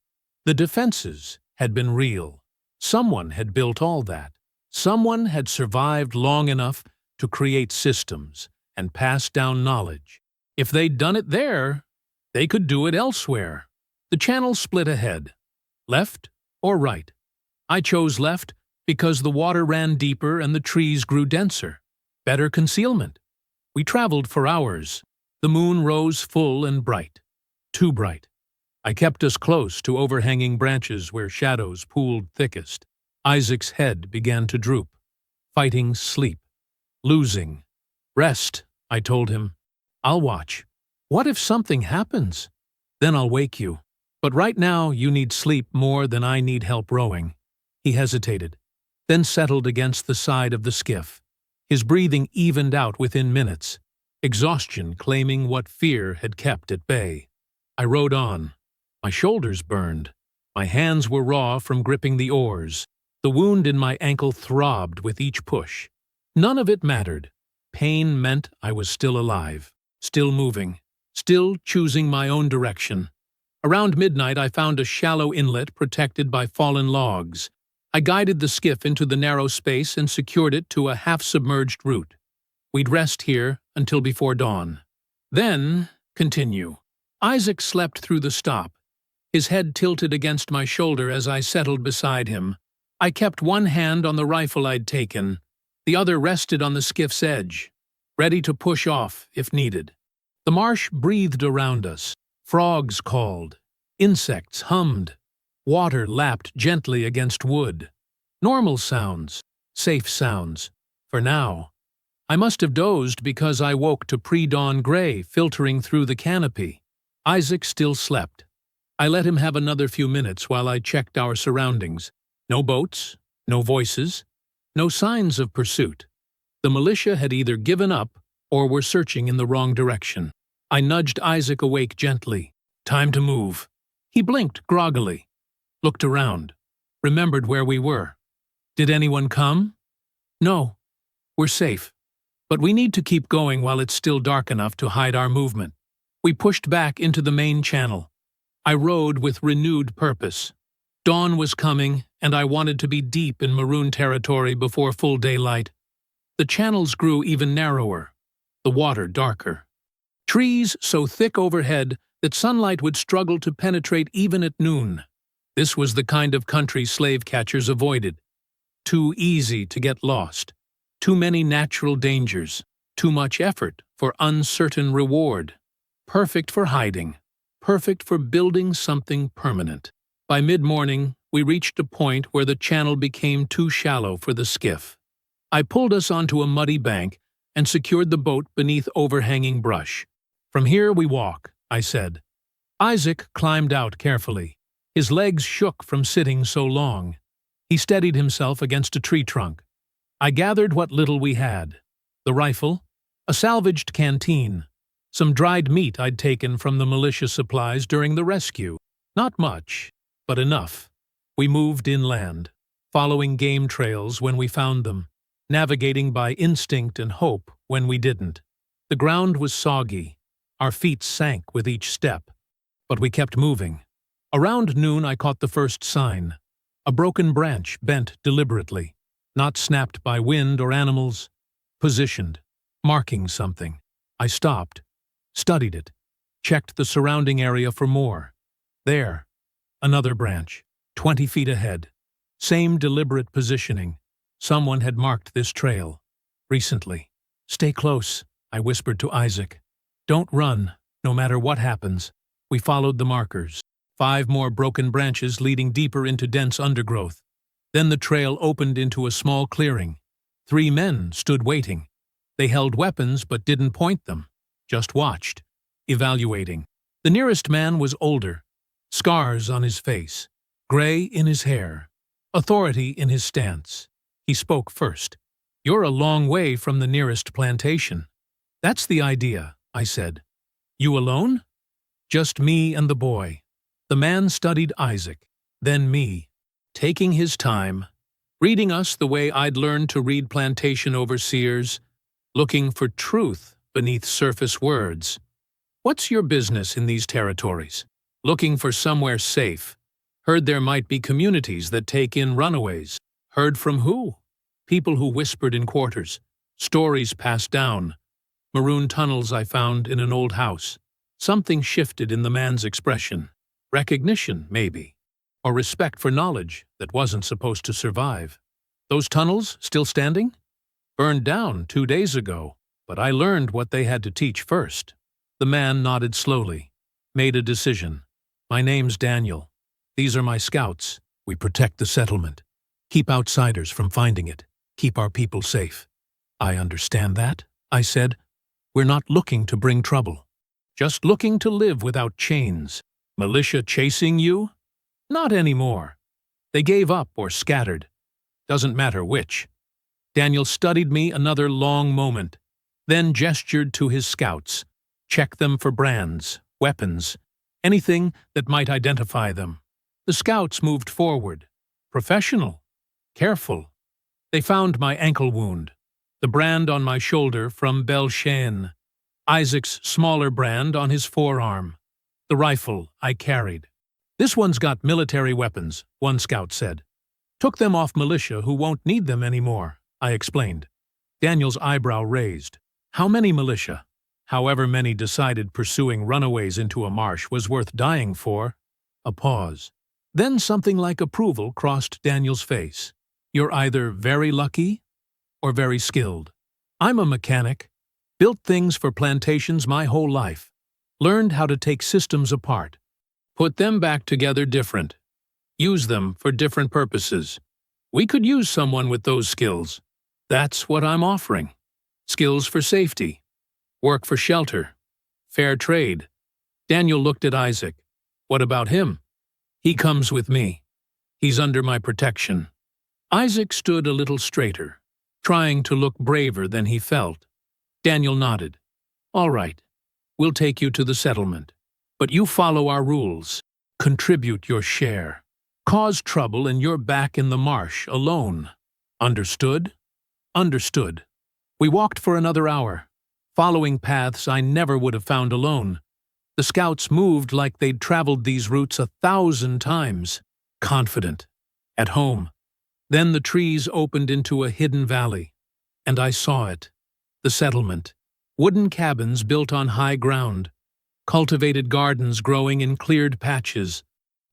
The defenses had been real. Someone had built all that. Someone had survived long enough to create systems and pass down knowledge. If they'd done it there, they could do it elsewhere. The channel split ahead. Left or right? I chose left because the water ran deeper and the trees grew denser. Better concealment. We traveled for hours. The moon rose full and bright. Too bright. I kept us close to overhanging branches where shadows pooled thickest. Isaac's head began to droop. Fighting sleep. Losing. Rest, I told him. I'll watch. What if something happens? Then I'll wake you. But right now you need sleep more than I need help rowing. He hesitated, then settled against the side of the skiff. His breathing evened out within minutes, exhaustion claiming what fear had kept at bay. I rowed on. My shoulders burned. My hands were raw from gripping the oars. The wound in my ankle throbbed with each push. None of it mattered. Pain meant I was still alive, still moving, still choosing my own direction. Around midnight I found a shallow inlet protected by fallen logs. I guided the skiff into the narrow space and secured it to a half-submerged route. We'd rest here until before dawn. Then continue. Isaac slept through the stop. His head tilted against my shoulder as I settled beside him. I kept one hand on the rifle I'd taken. The other rested on the skiff's edge, ready to push off if needed. The marsh breathed around us. Frogs called. Insects hummed. Water lapped gently against wood. Normal sounds. Safe sounds. For now. I must have dozed because I woke to pre-dawn gray filtering through the canopy. Isaac still slept. I let him have another few minutes while I checked our surroundings. No boats, no voices, no signs of pursuit. The militia had either given up or were searching in the wrong direction. I nudged Isaac awake gently. Time to move. He blinked groggily, looked around, remembered where we were. Did anyone come? No. We're safe. But we need to keep going while it's still dark enough to hide our movement. We pushed back into the main channel. I rowed with renewed purpose. Dawn was coming, and I wanted to be deep in maroon territory before full daylight. The channels grew even narrower, the water darker. Trees so thick overhead that sunlight would struggle to penetrate even at noon. This was the kind of country slave catchers avoided. Too easy to get lost. Too many natural dangers. Too much effort for uncertain reward. Perfect for hiding. Perfect for building something permanent. By mid-morning, we reached a point where the channel became too shallow for the skiff. I pulled us onto a muddy bank and secured the boat beneath overhanging brush. From here we walk, I said. Isaac climbed out carefully. His legs shook from sitting so long. He steadied himself against a tree trunk. I gathered what little we had. The rifle, a salvaged canteen, some dried meat I'd taken from the militia supplies during the rescue. Not much, but enough. We moved inland, following game trails when we found them, navigating by instinct and hope when we didn't. The ground was soggy. Our feet sank with each step, but we kept moving. Around noon I caught the first sign. A broken branch bent deliberately, not snapped by wind or animals, positioned, marking something. I stopped, studied it, checked the surrounding area for more. There, Another branch, 20 feet ahead. Same deliberate positioning. Someone had marked this trail. Recently. Stay close, I whispered to Isaac. Don't run, no matter what happens. We followed the markers. 5 more broken branches leading deeper into dense undergrowth. Then the trail opened into a small clearing. 3 men stood waiting. They held weapons but didn't point them, just watched, evaluating. The nearest man was older, scars on his face, gray in his hair, authority in his stance. He spoke first. You're a long way from the nearest plantation. That's the idea, I said. You alone? Just me and the boy. The man studied Isaac, then me, taking his time, reading us the way I'd learned to read plantation overseers, looking for truth beneath surface words. What's your business in these territories? Looking for somewhere safe. Heard there might be communities that take in runaways. Heard from who? People who whispered in quarters. Stories passed down. Maroon tunnels I found in an old house. Something shifted in the man's expression. Recognition, maybe. Or respect for knowledge that wasn't supposed to survive. Those tunnels still standing? Burned down 2 days ago, but I learned what they had to teach first. The man nodded slowly, made a decision. My name's Daniel. These are my scouts. We protect the settlement. Keep outsiders from finding it. Keep our people safe. I understand that, I said. We're not looking to bring trouble. Just looking to live without chains. Militia chasing you? Not anymore. They gave up or scattered. Doesn't matter which. Daniel studied me another long moment, then gestured to his scouts. Check them for brands, weapons, anything that might identify them. The scouts moved forward. Professional. Careful. They found my ankle wound, the brand on my shoulder from Belchane, Isaac's smaller brand on his forearm, the rifle I carried. This one's got military weapons, one scout said. Took them off militia who won't need them anymore, I explained. Daniel's eyebrow raised. How many militia? However many decided pursuing runaways into a marsh was worth dying for. A pause. Then something like approval crossed Daniel's face. You're either very lucky or very skilled. I'm a mechanic. Built things for plantations my whole life. Learned how to take systems apart. Put them back together different. Use them for different purposes. We could use someone with those skills. That's what I'm offering. Skills for safety. Work for shelter. Fair trade. Daniel looked at Isaac. What about him? He comes with me. He's under my protection. Isaac stood a little straighter, trying to look braver than he felt. Daniel nodded. All right. We'll take you to the settlement. But you follow our rules. Contribute your share. Cause trouble and you're back in the marsh, alone. Understood? Understood. We walked for another hour, following paths I never would have found alone. The scouts moved like they'd traveled these routes 1,000 times, confident, at home. Then the trees opened into a hidden valley, and I saw it. The settlement. Wooden cabins built on high ground. Cultivated gardens growing in cleared patches.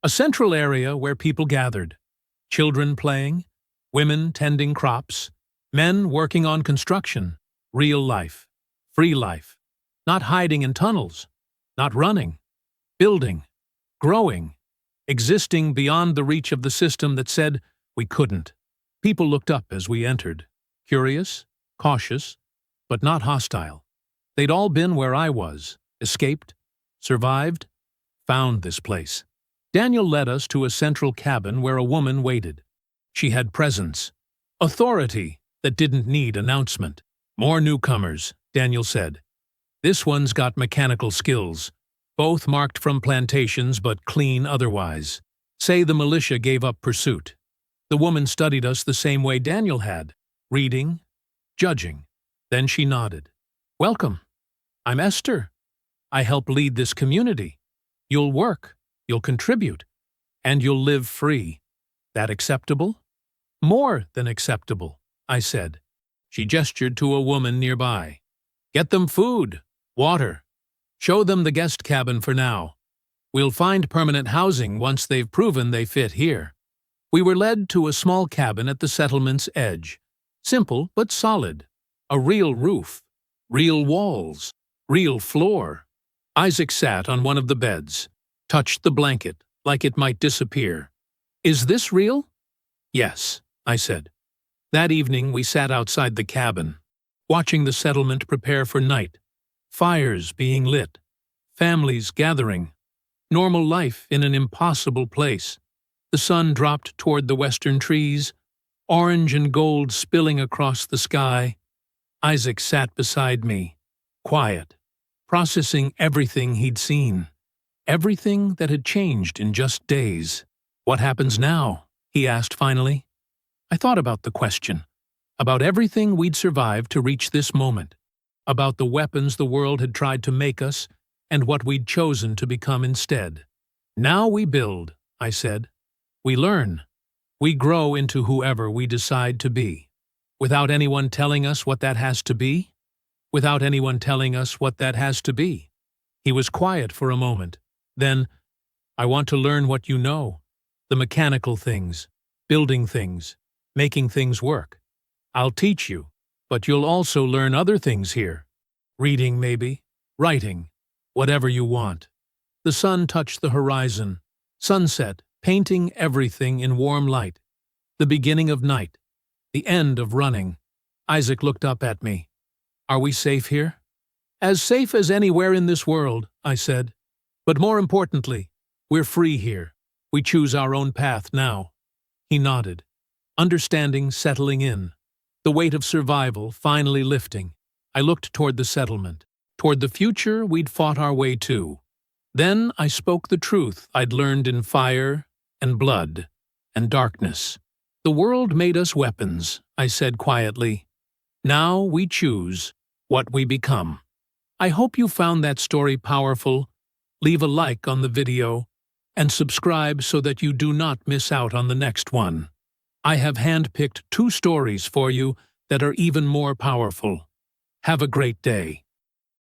A central area where people gathered. Children playing, women tending crops, men working on construction. Real life. Free life. Not hiding in tunnels. Not running. Building. Growing. Existing beyond the reach of the system that said we couldn't. People looked up as we entered. Curious, cautious, but not hostile. They'd all been where I was. Escaped. Survived. Found this place. Daniel led us to a central cabin where a woman waited. She had presence. Authority that didn't need announcement. More newcomers, Daniel said. This one's got mechanical skills. Both marked from plantations but clean otherwise. Say the militia gave up pursuit. The woman studied us the same way Daniel had. Reading. Judging. Then she nodded. Welcome. I'm Esther. I help lead this community. You'll work. You'll contribute. And you'll live free. That acceptable? More than acceptable, I said. She gestured to a woman nearby. Get them food, water. Show them the guest cabin for now. We'll find permanent housing once they've proven they fit here. We were led to a small cabin at the settlement's edge. Simple but solid. A real roof. Real walls. Real floor. Isaac sat on one of the beds, touched the blanket like it might disappear. Is this real? Yes, I said. That evening we sat outside the cabin, watching the settlement prepare for night. Fires being lit. Families gathering. Normal life in an impossible place. The sun dropped toward the western trees, orange and gold spilling across the sky. Isaac sat beside me, quiet, processing everything he'd seen. Everything that had changed in just days. What happens now? He asked finally. I thought about the question, about everything we'd survived to reach this moment, about the weapons the world had tried to make us and what we'd chosen to become instead. Now we build, I said. We learn. We grow into whoever we decide to be. Without anyone telling us what that has to be? Without anyone telling us what that has to be. He was quiet for a moment. Then, I want to learn what you know. The mechanical things, building things, making things work. I'll teach you, but you'll also learn other things here. Reading, maybe. Writing. Whatever you want. The sun touched the horizon. Sunset, painting everything in warm light. The beginning of night. The end of running. Isaac looked up at me. Are we safe here? As safe as anywhere in this world, I said. But more importantly, we're free here. We choose our own path now. He nodded. Understanding settling in. The weight of survival finally lifting. I looked toward the settlement. Toward the future we'd fought our way to. Then I spoke the truth I'd learned in fire and blood and darkness. The world made us weapons, I said quietly. Now we choose what we become. I hope you found that story powerful. Leave a like on the video and subscribe so that you do not miss out on the next one. I have handpicked 2 stories for you that are even more powerful. Have a great day.